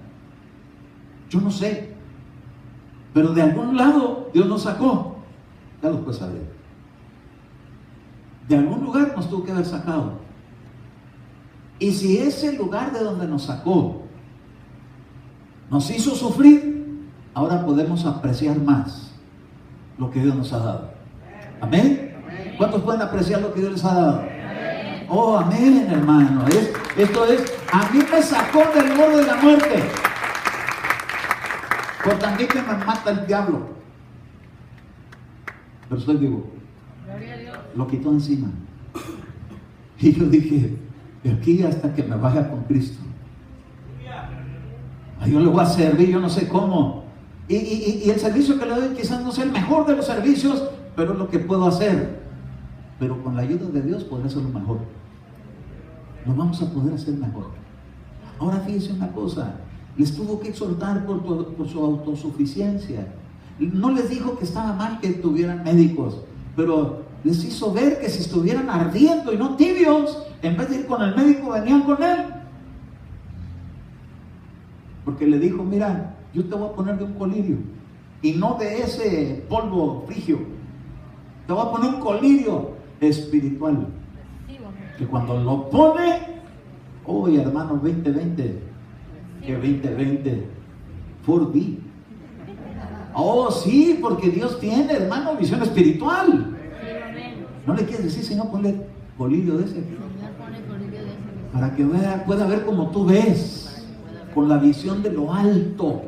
A: Yo no sé, pero de algún lado Dios nos sacó. Ya lo puedes saber. De algún lugar nos tuvo que haber sacado. Y si ese lugar de donde nos sacó nos hizo sufrir, ahora podemos apreciar más lo que Dios nos ha dado. ¿Amén? ¿Cuántos pueden apreciar lo que Dios les ha dado? Oh, amén, hermano. Esto es, a mí me sacó del borde de la muerte. Por también que me mata el diablo, pero estoy vivo. Lo quitó encima. Y yo dije, de aquí hasta que me vaya con Cristo, yo le voy a servir, yo no sé cómo. Y el servicio que le doy quizás no sea el mejor de los servicios, pero es lo que puedo hacer. Pero con la ayuda de Dios podré hacerlo mejor. Lo vamos a poder hacer mejor. Ahora fíjense una cosa, les tuvo que exhortar por su autosuficiencia. No les dijo que estaba mal que tuvieran médicos, pero les hizo ver que si estuvieran ardiendo y no tibios, en vez de ir con el médico, venían con él. Porque le dijo, mira, yo te voy a poner de un colirio, y no de ese polvo frigio. Te voy a poner un colirio espiritual, que cuando lo pone, oye hermano, 2020, que 2020, 4D. Oh sí, porque Dios tiene, hermano, visión espiritual. ¿No le quieres decir, Señor, ponle colirio de ese? Para que pueda ver como tú ves, con la visión de lo alto.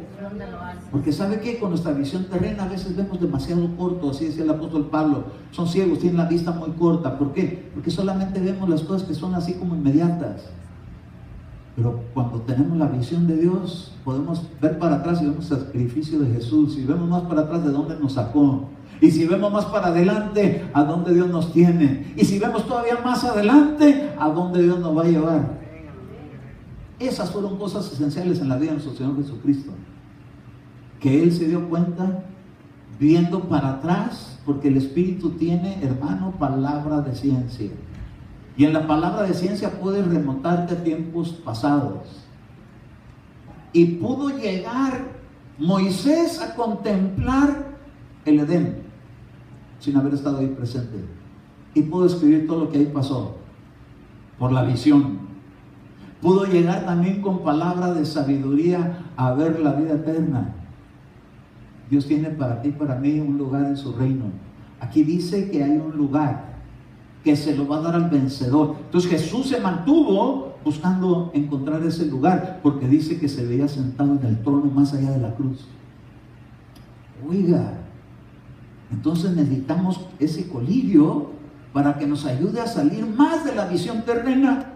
A: Porque ¿sabe qué? Con nuestra visión terrena a veces vemos demasiado corto, así decía el apóstol Pablo. Son ciegos, tienen la vista muy corta. ¿Por qué? Porque solamente vemos las cosas que son así como inmediatas. Pero cuando tenemos la visión de Dios, podemos ver para atrás y vemos el sacrificio de Jesús. Y vemos más para atrás de dónde nos sacó. Y si vemos más para adelante, a dónde Dios nos tiene. Y si vemos todavía más adelante, a dónde Dios nos va a llevar. Esas fueron cosas esenciales en la vida de nuestro Señor Jesucristo. Que Él se dio cuenta viendo para atrás, porque el Espíritu tiene, hermano, palabra de ciencia. Y en la palabra de ciencia puedes remontarte a tiempos pasados. Y pudo llegar Moisés a contemplar el Edén, sin haber estado ahí presente. Y pudo escribir todo lo que ahí pasó, por la visión. Pudo llegar también con palabra de sabiduría a ver la vida eterna. Dios tiene para ti y para mí un lugar en su reino. Aquí dice que hay un lugar que se lo va a dar al vencedor. Entonces Jesús se mantuvo buscando encontrar ese lugar, porque dice que se veía sentado en el trono más allá de la cruz. Oiga, entonces necesitamos ese colirio para que nos ayude a salir más de la visión terrena,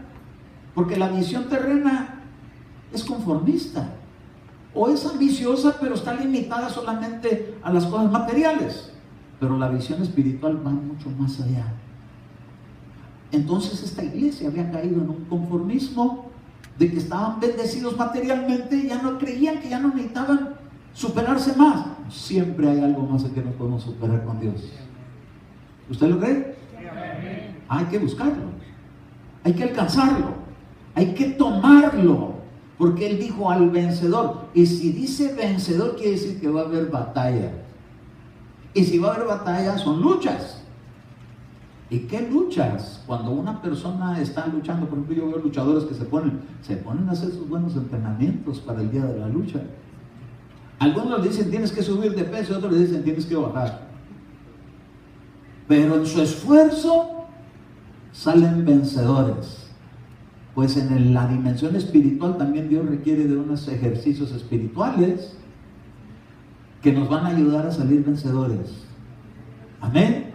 A: porque la visión terrena es conformista o es ambiciosa, pero está limitada solamente a las cosas materiales. Pero la visión espiritual va mucho más allá. Entonces esta iglesia había caído en un conformismo de que estaban bendecidos materialmente y ya no creían, que ya no necesitaban superarse más. Siempre hay algo más en que nos podemos superar con Dios. ¿Usted lo cree? Hay que buscarlo, hay que alcanzarlo, hay que tomarlo, porque Él dijo al vencedor. Y si dice vencedor, quiere decir que va a haber batalla. Y si va a haber batalla, son luchas. ¿Y qué luchas? Cuando una persona está luchando, por ejemplo, yo veo luchadores que se ponen a hacer sus buenos entrenamientos para el día de la lucha. Algunos le dicen tienes que subir de peso, otros le dicen tienes que bajar. Pero en su esfuerzo salen vencedores. Pues en la dimensión espiritual también Dios requiere de unos ejercicios espirituales que nos van a ayudar a salir vencedores. Amén.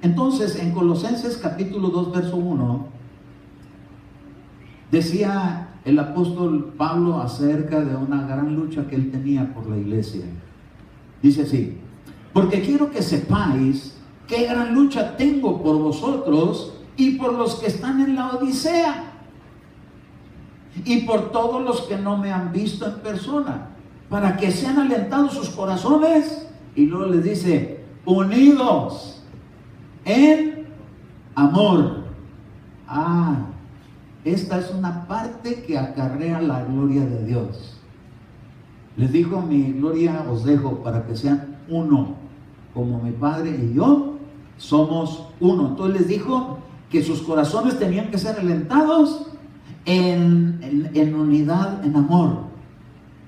A: Entonces, en Colosenses capítulo 2, verso 1, decía el apóstol Pablo acerca de una gran lucha que él tenía por la iglesia. Dice así: porque quiero que sepáis qué gran lucha tengo por vosotros y por los que están en la Odisea y por todos los que no me han visto en persona, para que sean alentados sus corazones. Y luego les dice: unidos en amor. Esta es una parte que acarrea la gloria de Dios. Les dijo: mi gloria os dejo para que sean uno, como mi Padre y yo somos uno. Entonces les dijo que sus corazones tenían que ser alentados en unidad, en amor.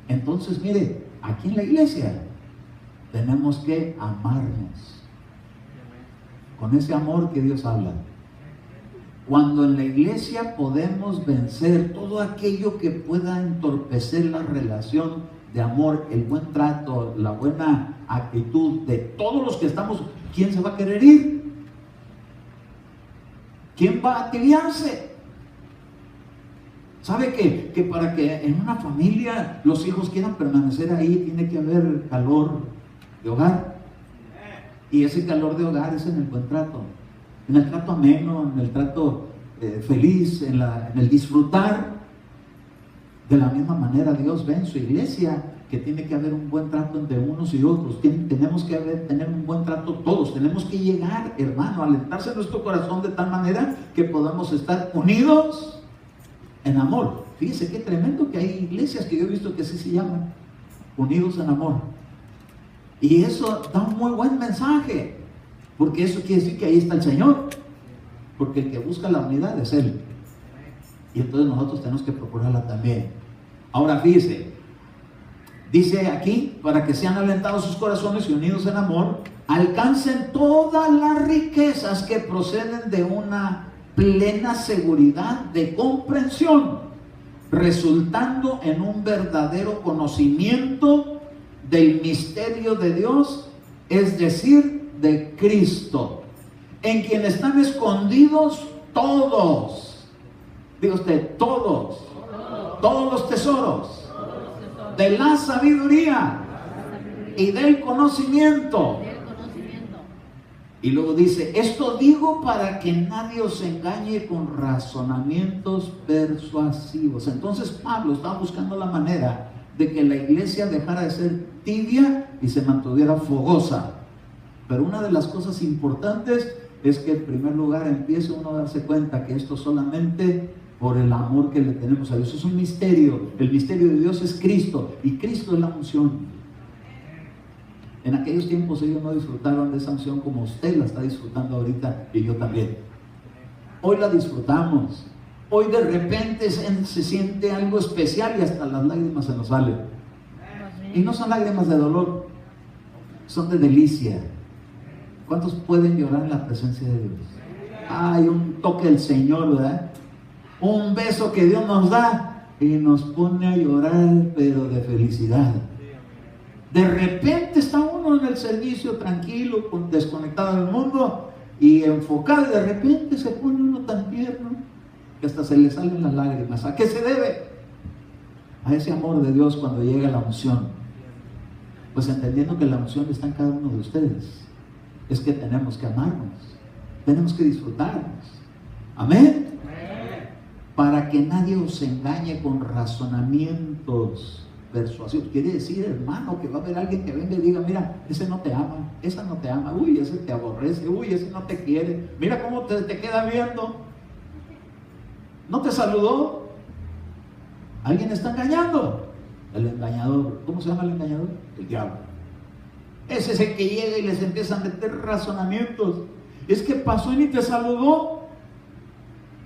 A: Entonces mire, aquí en la iglesia tenemos que amarnos con ese amor que Dios habla. Cuando en la iglesia podemos vencer todo aquello que pueda entorpecer la relación de amor, el buen trato, la buena actitud de todos los que estamos, ¿quién se va a querer ir? ¿Quién va a tibiarse? ¿Sabe que para que en una familia los hijos quieran permanecer ahí, tiene que haber calor de hogar? Y ese calor de hogar es en el buen trato, en el trato ameno, en el trato feliz, en el disfrutar. De la misma manera Dios ve en su iglesia que tiene que haber un buen trato entre unos y otros. Tenemos que tener un buen trato todos. Tenemos que llegar, hermano, a alentarse en nuestro corazón de tal manera que podamos estar unidos en amor. Fíjese qué tremendo que hay iglesias que yo he visto que así se llaman. unidos en amor. Y eso da un muy buen mensaje, porque eso quiere decir que ahí está el Señor, porque el que busca la unidad es Él, y entonces nosotros tenemos que procurarla también. Ahora fíjese, dice aquí, para que sean alentados sus corazones y unidos en amor, alcancen todas las riquezas que proceden de una plena seguridad de comprensión, resultando en un verdadero conocimiento del misterio de Dios, es decir, de Cristo, en quien están escondidos todos, diga usted, todos los tesoros de la sabiduría y del conocimiento. Y luego dice, esto digo para que nadie os engañe con razonamientos persuasivos. Entonces Pablo estaba buscando la manera de que la iglesia dejara de ser tibia y se mantuviera fogosa. Pero una de las cosas importantes es que en primer lugar empiece uno a darse cuenta que esto solamente por el amor que le tenemos a Dios. Es un misterio. El misterio de Dios es Cristo, y Cristo es la unción. En aquellos tiempos ellos no disfrutaron de esa unción como usted la está disfrutando ahorita, y yo también. Hoy la disfrutamos. Hoy de repente se siente algo especial y hasta las lágrimas se nos salen. Y no son lágrimas de dolor, son de delicia. ¿Cuántos pueden llorar en la presencia de Dios? Hay un toque del Señor, ¿verdad? Un beso que Dios nos da y nos pone a llorar, pero de felicidad. De repente está uno en el servicio tranquilo, desconectado del mundo y enfocado, y de repente se pone uno tan tierno que hasta se le salen las lágrimas. ¿A qué se debe? A ese amor de Dios cuando llega la unción. Pues entendiendo que la unción está en cada uno de ustedes, es que tenemos que amarnos, tenemos que disfrutarnos. Amén. Para que nadie os engañe con razonamientos persuasivos. Quiere decir, hermano, que va a haber alguien que venga y diga, mira, ese no te ama, esa no te ama, uy, ese te aborrece, uy, ese no te quiere, mira cómo te queda viendo, no te saludó. Alguien está engañando. El engañador. ¿Cómo se llama el engañador? El diablo. Ese es el que llega y les empieza a meter razonamientos. Es que pasó y ni te saludó,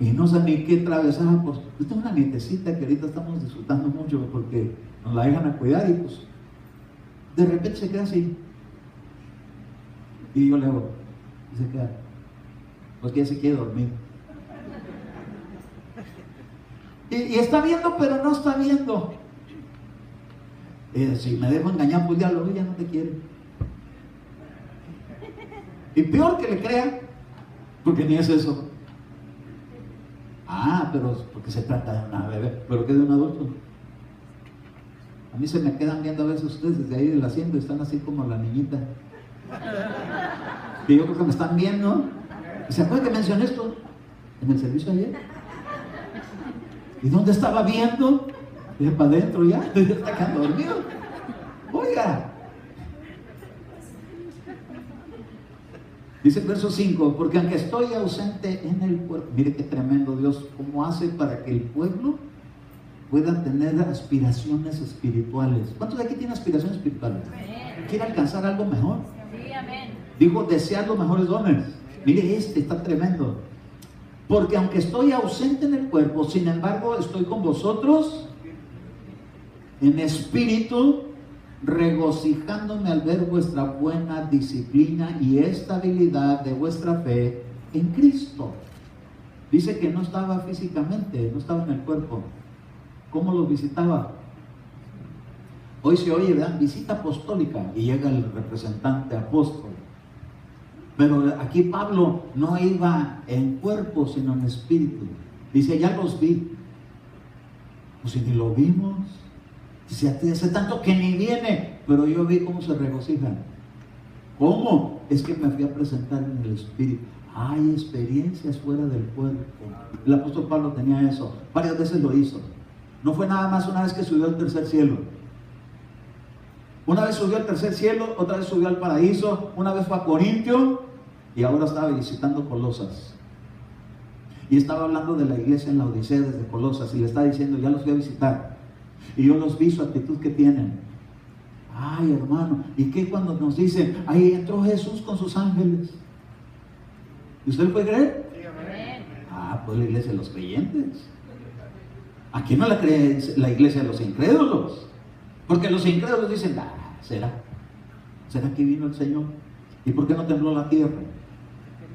A: y no sé ni qué atravesaba. Pues esta es una nietecita que ahorita estamos disfrutando mucho porque nos la dejan a cuidar, y pues de repente se queda así, y yo le hago y se queda, pues que ya se quiere dormir, y está viendo pero no está viendo. Si me dejo engañar por el diablo, ya no te quiere, y peor que le crea, porque ni es eso. Pero porque se trata de una bebé, pero que de un adulto. A mí se me quedan viendo a veces ustedes desde ahí del asiento y están así como la niñita. Y yo creo que me están viendo. ¿Se acuerdan que mencioné esto en el servicio ayer? ¿Y dónde estaba viendo? Dije, para adentro ya, está quedando dormido. Oiga. Dice el verso 5, porque aunque estoy ausente en el cuerpo, mire qué tremendo Dios, cómo hace para que el pueblo pueda tener aspiraciones espirituales. ¿Cuántos de aquí tienen aspiraciones espirituales? ¿Quiere alcanzar algo mejor?
B: Sí, amén.
A: Digo, desear los mejores dones. Mire, está tremendo. Porque aunque estoy ausente en el cuerpo, sin embargo estoy con vosotros en espíritu, regocijándome al ver vuestra buena disciplina y estabilidad de vuestra fe en Cristo. Dice que no estaba físicamente, no estaba en el cuerpo. ¿Cómo lo visitaba? Hoy se oye, ¿verdad? Visita apostólica, y llega el representante apóstol. Pero aquí Pablo no iba en cuerpo, sino en espíritu. Dice, ya los vi. Pues si ni lo vimos. Dice, hace tanto que ni viene, pero yo vi cómo se regocijan. ¿Cómo? Es que me fui a presentar en el espíritu. Hay experiencias fuera del cuerpo. El apóstol Pablo tenía eso. Varias veces lo hizo. No fue nada más una vez que subió al tercer cielo. Una vez subió al tercer cielo, otra vez subió al paraíso, una vez fue a Corintio, y ahora estaba visitando Colosas. Y estaba hablando de la iglesia en la Odisea desde Colosas, y le está diciendo, ya los fui a visitar. Y yo los vi, su actitud que tienen. Ay, hermano, ¿y qué cuando nos dicen, ahí entró Jesús con sus ángeles? ¿Y usted lo puede creer? Pues la iglesia de los creyentes. Aquí no la cree la iglesia de los incrédulos, porque los incrédulos dicen, ¿será que vino el Señor? ¿Y por qué no tembló la tierra?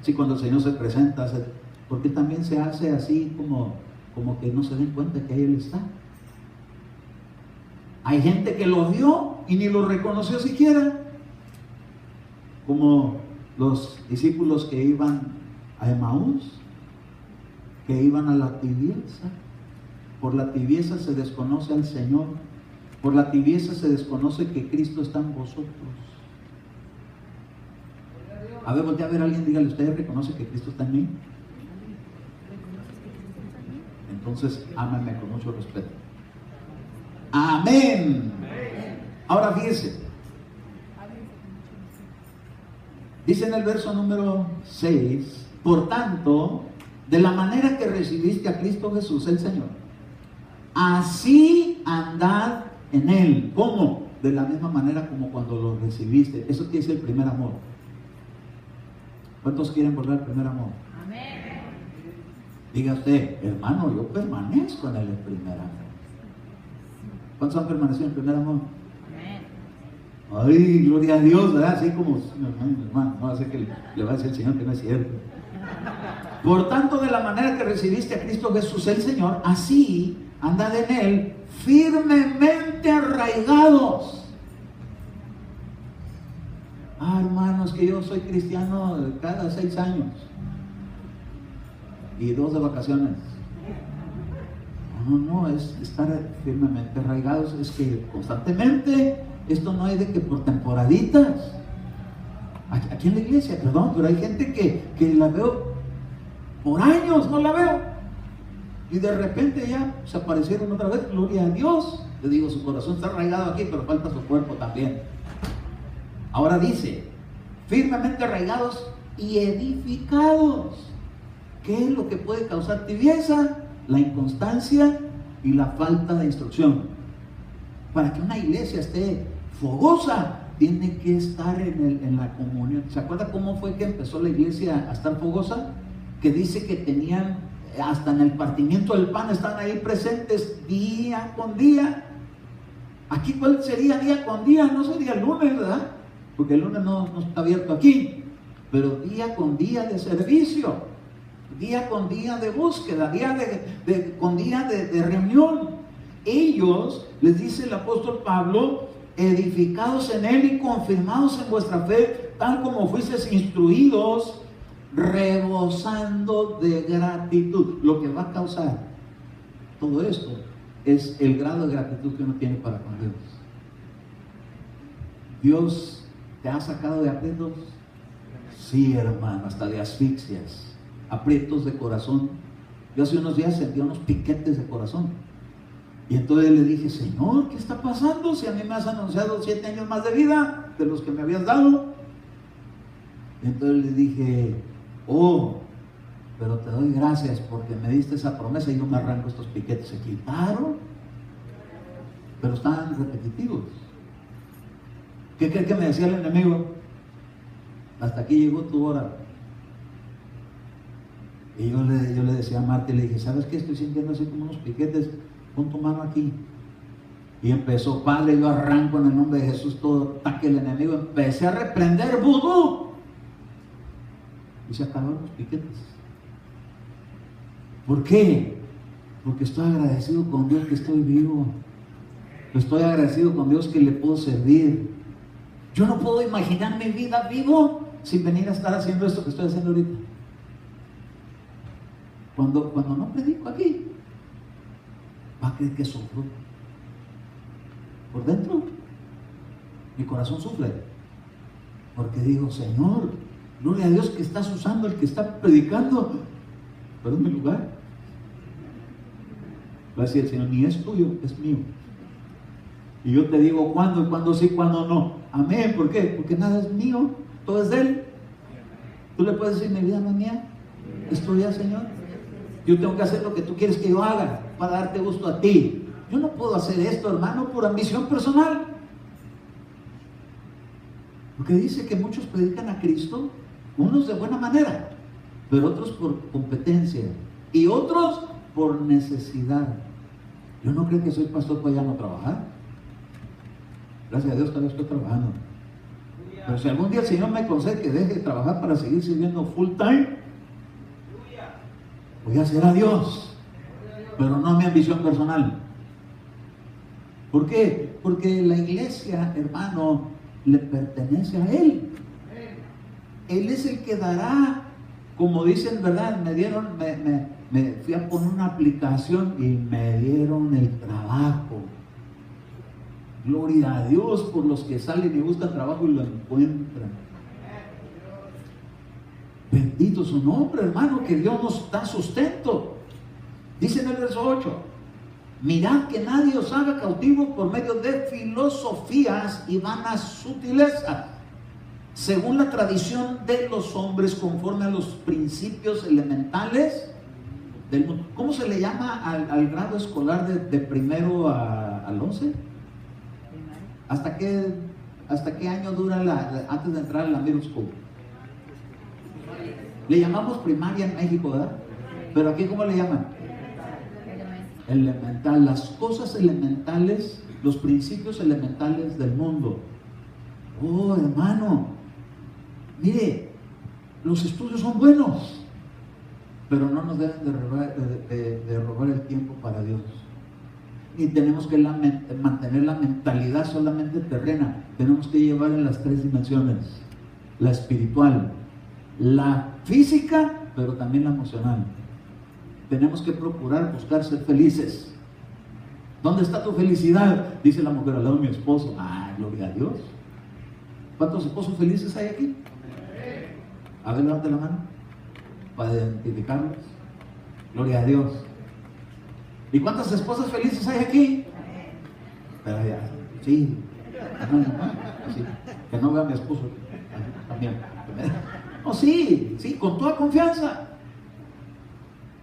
A: Si cuando el Señor se presenta, porque también se hace así como que no se den cuenta que ahí Él está. Hay gente que lo vio y ni lo reconoció siquiera, como los discípulos que iban a Emaús, que iban a la tibieza. Por la tibieza se desconoce al Señor, por la tibieza se desconoce que Cristo está en vosotros. A ver, voltea a ver a alguien, dígale, ¿usted reconoce que Cristo está en mí? Entonces, ámame con mucho respeto. Amén. Ahora fíjese, dice en el verso número 6, por tanto, de la manera que recibiste a Cristo Jesús el Señor, así andad en Él. ¿Cómo? De la misma manera como cuando lo recibiste. Eso quiere decir el primer amor. ¿Cuántos quieren volver al primer amor? Amén. Diga usted, hermano, yo permanezco en el primer amor. ¿Cuántos han permanecido en el primer amor? Amén. Ay, gloria a Dios, ¿verdad? Así como, hermano, no va a ser que le va a decir el Señor que no es cierto. Por tanto, de la manera que recibiste a Cristo Jesús el Señor, así andad en Él, firmemente arraigados. Hermanos, que yo soy cristiano cada 6 años y 2 de vacaciones. No, es estar firmemente arraigados, es que constantemente, esto no es de que por temporaditas. Aquí en la iglesia, perdón, pero hay gente que la veo por años, no la veo, y de repente ya se aparecieron otra vez, gloria a Dios. Le digo, su corazón está arraigado aquí, pero falta su cuerpo también. Ahora dice, firmemente arraigados y edificados. ¿Qué es lo que puede causar tibieza? La inconstancia y la falta de instrucción. Para que una iglesia esté fogosa, tiene que estar en la comunión. ¿Se acuerda cómo fue que empezó la iglesia a estar fogosa? Que dice que tenían, hasta en el partimiento del pan, están ahí presentes día con día. Aquí, ¿cuál sería día con día? No sería el lunes, ¿verdad? Porque el lunes no está abierto aquí. Pero día con día de servicio, día con día de búsqueda, día con día de reunión. Ellos, les dice el apóstol Pablo, edificados en Él y confirmados en vuestra fe, tal como fuisteis instruidos, rebosando de gratitud. Lo que va a causar todo esto es el grado de gratitud que uno tiene para con Dios. Dios te ha sacado de aprietos. Sí, hermano, hasta de asfixias, aprietos de corazón. Yo hace unos días sentía unos piquetes de corazón. Y entonces le dije, Señor, ¿qué está pasando? Si a mí me has anunciado 7 años más de vida de los que me habías dado. Y entonces le dije, pero te doy gracias porque me diste esa promesa y yo me arranco estos piquetes. Se quitaron, pero estaban repetitivos. ¿Qué crees que me decía el enemigo? Hasta aquí llegó tu hora. Y yo le decía a Marta, y le dije, ¿sabes qué? Estoy sintiendo así como unos piquetes. Pon tu mano aquí. Y empezó, Padre, yo arranco en el nombre de Jesús todo ataque del enemigo. Empecé a reprender vudú. Y se acabaron los piquetes. ¿Por qué? Porque estoy agradecido con Dios que estoy vivo. Estoy agradecido con Dios que le puedo servir. Yo no puedo imaginar mi vida vivo sin venir a estar haciendo esto que estoy haciendo ahorita. Cuando no predico aquí, va a creer que sufro. Por dentro, mi corazón sufre. Porque digo, Señor, gloria a Dios que estás usando el que está predicando. Pero es mi lugar. Va a decir el Señor, ni es tuyo, es mío. Y yo te digo cuándo, y cuándo sí, cuándo no. Amén. ¿Por qué? Porque nada es mío, todo es de Él. Tú le puedes decir, mi vida no es mía, es tuya, Señor. Yo tengo que hacer lo que tú quieres que yo haga para darte gusto a ti. Yo no puedo hacer esto, hermano, por ambición personal. Porque dice que muchos predican a Cristo, unos de buena manera, pero otros por competencia y otros por necesidad. Yo no creo que soy pastor para ya no trabajar. Gracias a Dios todavía estoy trabajando. Pero si algún día el Señor me concede que deje de trabajar para seguir sirviendo full time, voy a hacer a Dios, pero no mi ambición personal. ¿Por qué? Porque la iglesia, hermano, le pertenece a Él. Él es el que dará, como dicen, ¿verdad? Me fui a poner una aplicación y me dieron el trabajo. Gloria a Dios por los que salen y buscan trabajo y lo encuentran. Bendito su nombre, hermano, que Dios nos da sustento. Dice en el verso 8: mirad que nadie os haga cautivo por medio de filosofías y vanas sutilezas, según la tradición de los hombres, conforme a los principios elementales del mundo. ¿Cómo se le llama al grado escolar de primero al 11? ¿Hasta qué año dura antes de entrar a la middle school? Le llamamos primaria en México, ¿verdad? Pero aquí, ¿cómo le llaman? Elemental. Las cosas elementales, los principios elementales del mundo. Oh, hermano, mire, los estudios son buenos, pero no nos deben de robar el tiempo para Dios. Y tenemos que mantener la mentalidad solamente terrena. Tenemos que llevar en las tres dimensiones: la espiritual, la física, pero también la emocional. Tenemos que procurar buscar ser felices. ¿Dónde está tu felicidad? Dice la mujer al lado de mi esposo. Ah, gloria a Dios. ¿Cuántos esposos felices hay aquí? A ver, levante la mano para identificarlos. Gloria a Dios. ¿Y cuántas esposas felices hay aquí? Pero ya, sí. Sí. Que no vea a mi esposo también. No, sí, con toda confianza.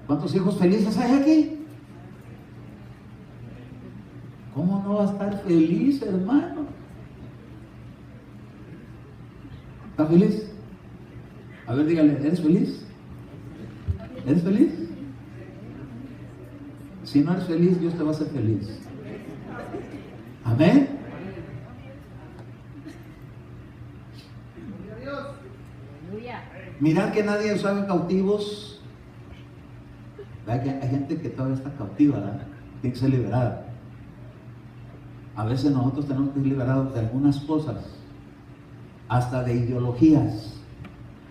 A: ¿Cuántos hijos felices hay aquí? ¿Cómo no va a estar feliz, hermano? ¿Está feliz? A ver, dígale, ¿eres feliz? ¿Eres feliz? Si no eres feliz, Dios te va a hacer feliz. Amén. Mirad que nadie os haga cautivos. Hay gente que todavía está cautiva, ¿verdad? Tiene que ser liberada. A veces nosotros tenemos que ser liberados de algunas cosas, hasta de ideologías,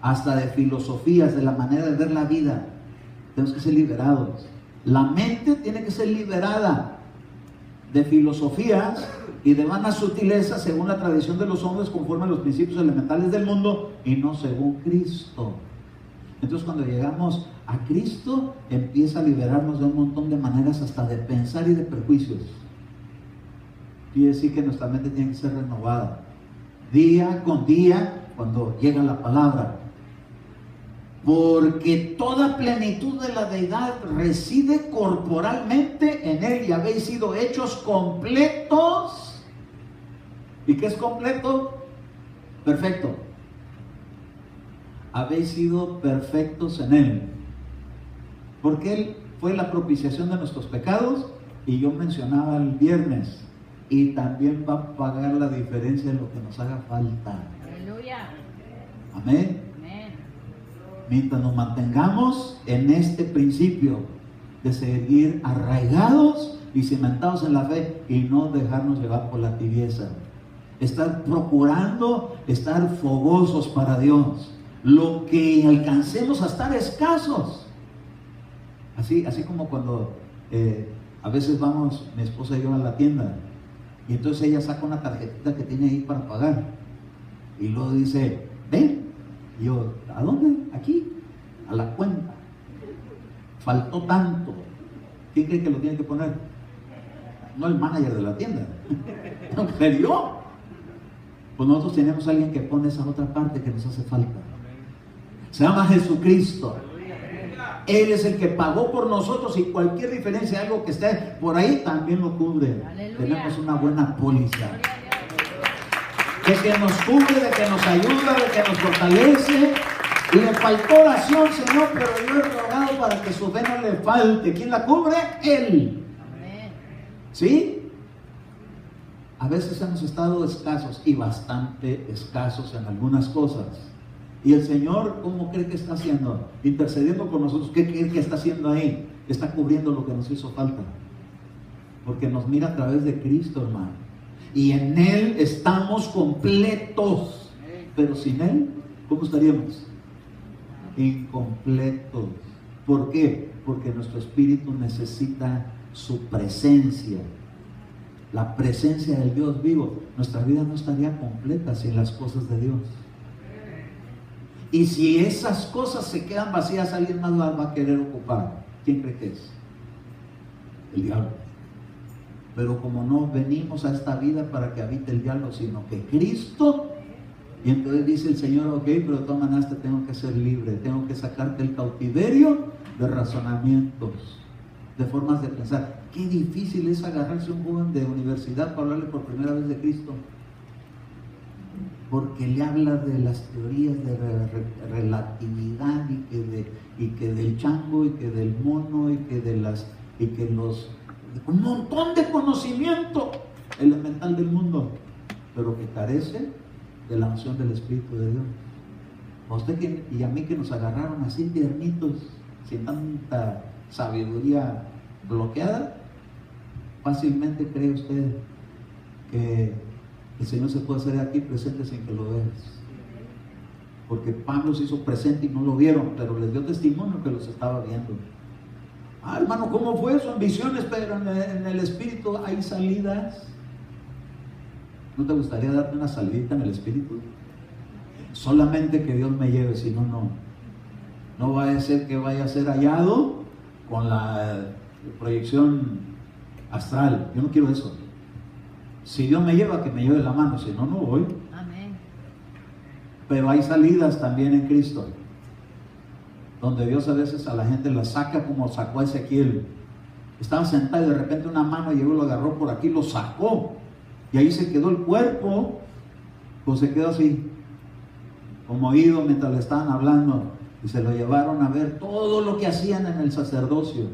A: hasta de filosofías, de la manera de ver la vida. Tenemos que ser liberados. La mente tiene que ser liberada de filosofías y de vanas sutilezas según la tradición de los hombres, conforme a los principios elementales del mundo y no según Cristo. Entonces, cuando llegamos a Cristo, empieza a liberarnos de un montón de maneras, hasta de pensar y de prejuicios. Quiere decir que nuestra mente tiene que ser renovada día con día cuando llega la palabra. Porque toda plenitud de la deidad reside corporalmente en Él, y habéis sido hechos completos. ¿Y qué es completo? Perfecto. Habéis sido perfectos en Él, porque Él fue la propiciación de nuestros pecados, y yo mencionaba el viernes, y también va a pagar la diferencia de lo que nos haga falta.
B: Aleluya.
A: Amén. Mientras nos mantengamos en este principio de seguir arraigados y cimentados en la fe y no dejarnos llevar por la tibieza, estar procurando estar fogosos para Dios, lo que alcancemos a estar escasos, así como cuando a veces vamos mi esposa y yo a la tienda, y entonces ella saca una tarjetita que tiene ahí para pagar, y luego dice, ven. Y yo, ¿a dónde? Aquí, a la cuenta. Faltó tanto. ¿Quién cree que lo tiene que poner? No el manager de la tienda. ¿En serio? Pues nosotros tenemos a alguien que pone esa otra parte que nos hace falta. Se llama Jesucristo. Él es el que pagó por nosotros, y cualquier diferencia, algo que esté por ahí, también lo cubre.
B: Aleluya.
A: Tenemos una buena póliza. de que nos cubre, de que nos ayuda, de que nos fortalece. Y le faltó oración, Señor, pero yo he rogado para que su fe no le falte. ¿Quién la cubre? Él. ¿Sí? A veces hemos estado escasos y bastante escasos en algunas cosas. Y el Señor, ¿cómo cree que está haciendo? Intercediendo por nosotros. ¿Qué cree que está haciendo ahí? Está cubriendo lo que nos hizo falta. Porque nos mira a través de Cristo, hermano. Y en Él estamos completos. Pero sin Él, ¿cómo estaríamos? Incompletos. ¿Por qué? Porque nuestro espíritu necesita su presencia. La presencia del Dios vivo. Nuestra vida no estaría completa sin las cosas de Dios. Y si esas cosas se quedan vacías, alguien más las va a querer ocupar. ¿Quién cree que es? El diablo. Pero como no venimos a esta vida para que habite el diablo, sino que Cristo. Y entonces dice el Señor, ok, pero de todas maneras te tengo que ser libre, tengo que sacarte el cautiverio de razonamientos, de formas de pensar. Qué difícil es agarrarse a un joven de universidad para hablarle por primera vez de Cristo, porque le habla de las teorías de relatividad y que del chango y que del mono y que un montón de conocimiento elemental del mundo, pero que carece de la unción del Espíritu de Dios. A usted y a mí que nos agarraron así tiernitos, sin tanta sabiduría bloqueada, fácilmente cree usted que el Señor se puede hacer aquí presente sin que lo veas. Porque Pablo se hizo presente y no lo vieron, pero les dio testimonio que los estaba viendo. Ah, hermano, ¿cómo fue eso? En visiones, pero en el Espíritu hay salidas. ¿No te gustaría darte una salidita en el Espíritu? Solamente que Dios me lleve, si no, no. No vaya a ser que vaya a ser hallado con la proyección astral. Yo no quiero eso. Si Dios me lleva, que me lleve la mano, si no, no voy. Amén. Pero hay salidas también en Cristo, donde Dios a veces a la gente la saca como sacó a Ezequiel. Estaba sentado y de repente una mano llegó y lo agarró por aquí, lo sacó. Y ahí se quedó el cuerpo, pues se quedó así, como oído mientras le estaban hablando. Y se lo llevaron a ver todo lo que hacían en el sacerdocio.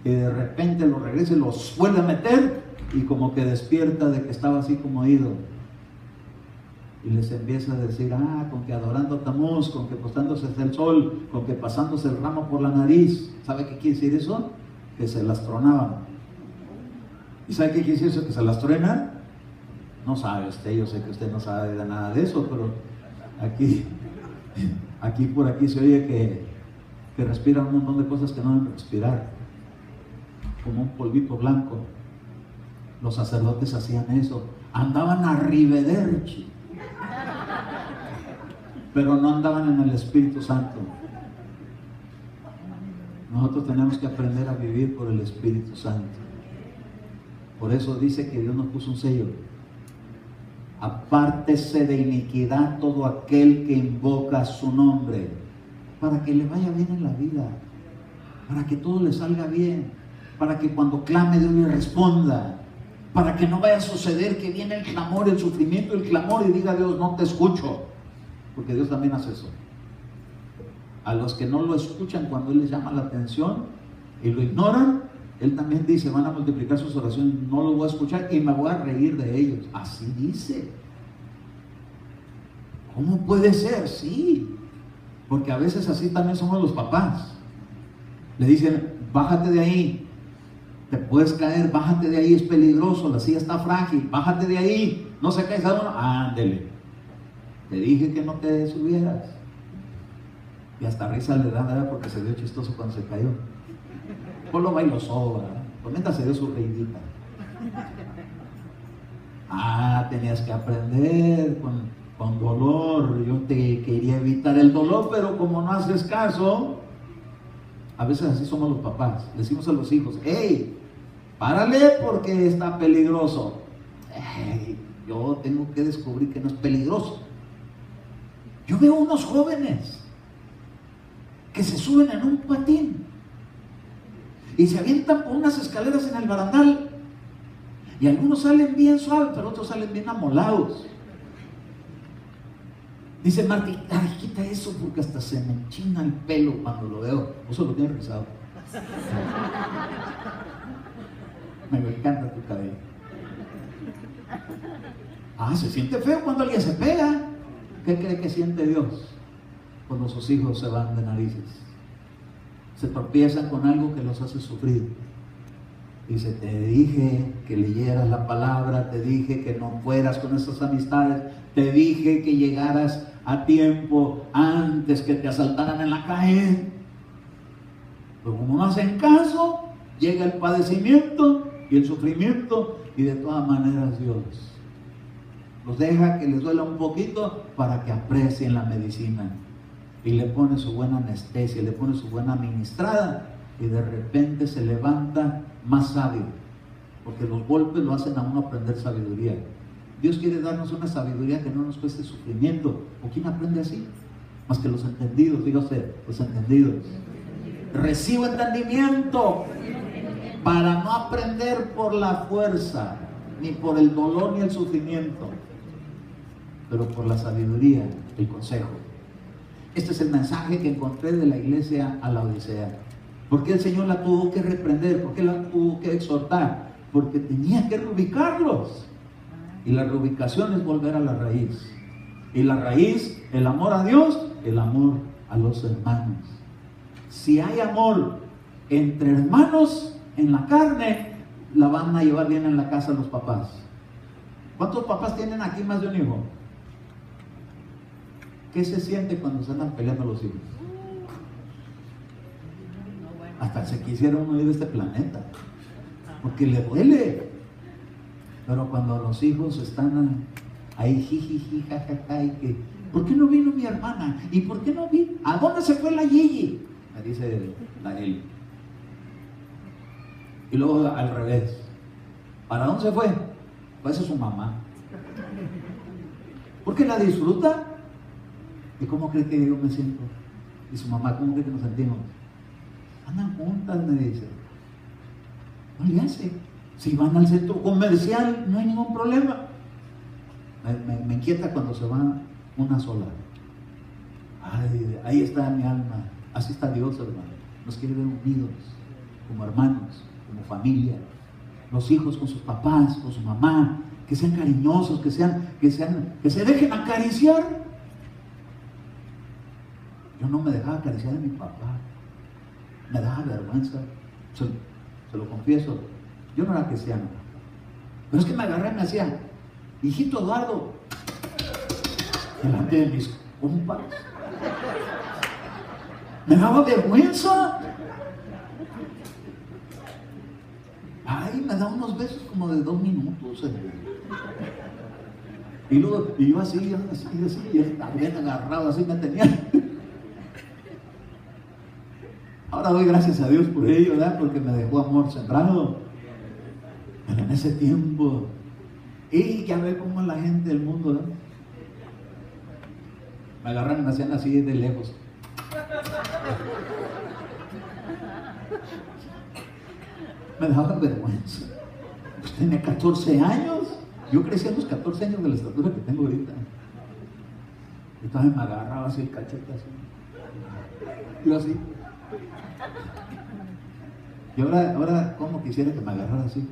A: Y de repente lo regresa y lo vuelve a meter. Y como que despierta de que estaba así como oído. Y les empieza a decir, con que adorando a Tamuz, con que postándose el sol, con que pasándose el ramo por la nariz. ¿Sabe qué quiere decir eso? Que se las tronaban. ¿Y sabe qué quiere decir eso? Que se las truenan. No sabe usted, yo sé que usted no sabe de nada de eso, pero aquí por aquí se oye que respiran un montón de cosas que no deben respirar, como un polvito blanco. Los sacerdotes hacían eso, andaban a rivederci, pero no andaban en el Espíritu Santo. Nosotros tenemos que aprender a vivir por el Espíritu Santo. Por eso dice que Dios nos puso un sello. Apártese de iniquidad todo aquel que invoca su nombre, para que le vaya bien en la vida, para que todo le salga bien, para que cuando clame Dios le responda, para que no vaya a suceder que viene el clamor, el sufrimiento, el clamor y diga Dios, no te escucho, porque Dios también hace eso. A los que no lo escuchan cuando Él les llama la atención y lo ignoran, Él también dice, van a multiplicar sus oraciones, no los voy a escuchar y me voy a reír de ellos. Así dice. ¿Cómo puede ser? Sí. Porque a veces así también somos los papás. Le dicen, bájate de ahí, te puedes caer, bájate de ahí, es peligroso, la silla está frágil, bájate de ahí, no se caes a uno, ándele. Te dije que no te subieras. Y hasta risa le da, ¿verdad? Porque se vio chistoso cuando se cayó. Pues lo bailó, ¿verdad? Pues mientras se dio su reidita. Tenías que aprender con dolor. Yo te quería evitar el dolor, pero como no haces caso, a veces así somos los papás. Le decimos a los hijos, hey, párale porque está peligroso. Hey, yo tengo que descubrir que no es peligroso. Yo veo unos jóvenes que se suben en un patín y se avientan por unas escaleras en el barandal, y algunos salen bien suaves, pero otros salen bien amolados. Dice Martín, ay, quita eso porque hasta se me enchina el pelo cuando lo veo. ¿Eso lo tienes rizado? Me encanta tu cabello. Ah, se siente feo cuando alguien se pega. ¿Qué cree que siente Dios cuando sus hijos se van de narices? Se tropiezan con algo que los hace sufrir. Dice, te dije que leyeras la palabra, te dije que no fueras con esas amistades, te dije que llegaras a tiempo antes que te asaltaran en la calle. Pero como no hacen caso, llega el padecimiento y el sufrimiento, y de todas maneras Dios los deja que les duela un poquito para que aprecien la medicina, y le pone su buena anestesia, le pone su buena administrada, y de repente se levanta más sabio, porque los golpes lo hacen a uno aprender sabiduría. Dios quiere darnos una sabiduría que no nos cueste sufrimiento. ¿O quién aprende así? Más que los entendidos, diga usted, los entendidos. Recibo entendimiento para no aprender por la fuerza, ni por el dolor ni el sufrimiento, pero por la sabiduría, el consejo. Este es el mensaje que encontré de la iglesia a la Odisea. ¿Por qué el Señor la tuvo que reprender? ¿Por qué la tuvo que exhortar? Porque tenía que reubicarlos. Y la reubicación es volver a la raíz. Y la raíz, el amor a Dios, el amor a los hermanos. Si hay amor entre hermanos en la carne, la van a llevar bien en la casa los papás. ¿Cuántos papás tienen aquí más de un hijo? ¿Qué se siente cuando se andan peleando los hijos? Hasta se quisiera uno ir de este planeta, porque le duele. Pero cuando los hijos están ahí, jijiji, jajaja, y que, ¿por qué no vino mi hermana? ¿Y por qué no vino? ¿A dónde se fue la Gigi? Me dice la Eli. Y luego al revés, ¿para dónde se fue? Pues es su mamá. ¿Por qué la disfruta? ¿Y cómo cree que yo me siento? Y su mamá, ¿cómo cree que nos sentimos? Andan juntas, me dice. No le hace. Si van al centro comercial, no hay ningún problema. Me inquieta cuando se van una sola. Ay, ahí está mi alma. Así está Dios, hermano. Nos quiere ver unidos, como hermanos, como familia. Los hijos con sus papás, con su mamá, que sean cariñosos, que se dejen acariciar. Yo no me dejaba acariciar a mi papá. Me daba vergüenza. Se lo confieso. Yo no era cristiano. Pero es que me agarré y me hacía, hijito Eduardo, delante de mis compas. Me daba vergüenza. Ay, me daba unos besos como de 2 minutos. Y luego, y yo así, y él también agarrado, así me tenía. Ahora doy gracias a Dios por ello, ¿verdad? Porque me dejó amor sembrado. Pero en ese tiempo, y ya ve cómo es la gente del mundo, ¿verdad? Me agarran y me hacían así de lejos. Me daba vergüenza. Pues tenía 14 años. Yo crecí a los 14 años de la estatura que tengo ahorita. Entonces me agarraba así el cachete así. Yo así. Y ahora ¿cómo quisiera que me agarrara así?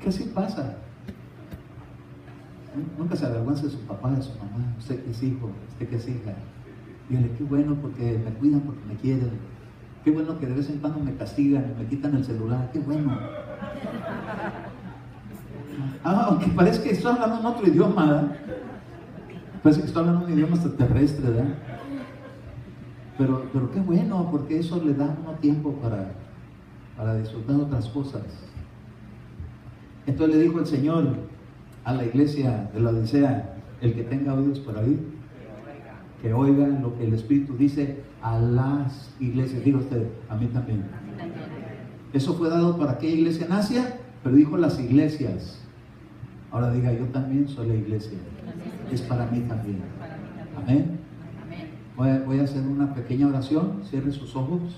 A: ¿Qué así pasa? Nunca se avergüenza de su papá, de su mamá. Usted que es hijo, usted que es hija. Dígale, qué bueno porque me cuidan, porque me quieren. Qué bueno que de vez en cuando me castigan y me quitan el celular. Qué bueno. Aunque parece que estoy hablando en otro idioma, ¿verdad? Parece que estoy hablando un idioma extraterrestre, ¿verdad? Pero qué bueno, porque eso le da a uno tiempo para disfrutar otras cosas. Entonces le dijo el Señor a la iglesia de la Odisea, el que tenga oídos para oír, que oigan lo que el Espíritu dice a las iglesias. Diga usted, a mí también. Eso fue dado para aquella iglesia en Asia, pero dijo las iglesias. Ahora diga, yo también soy la iglesia. Es para mí también. Amén. Voy a hacer una pequeña oración. Cierre sus ojos.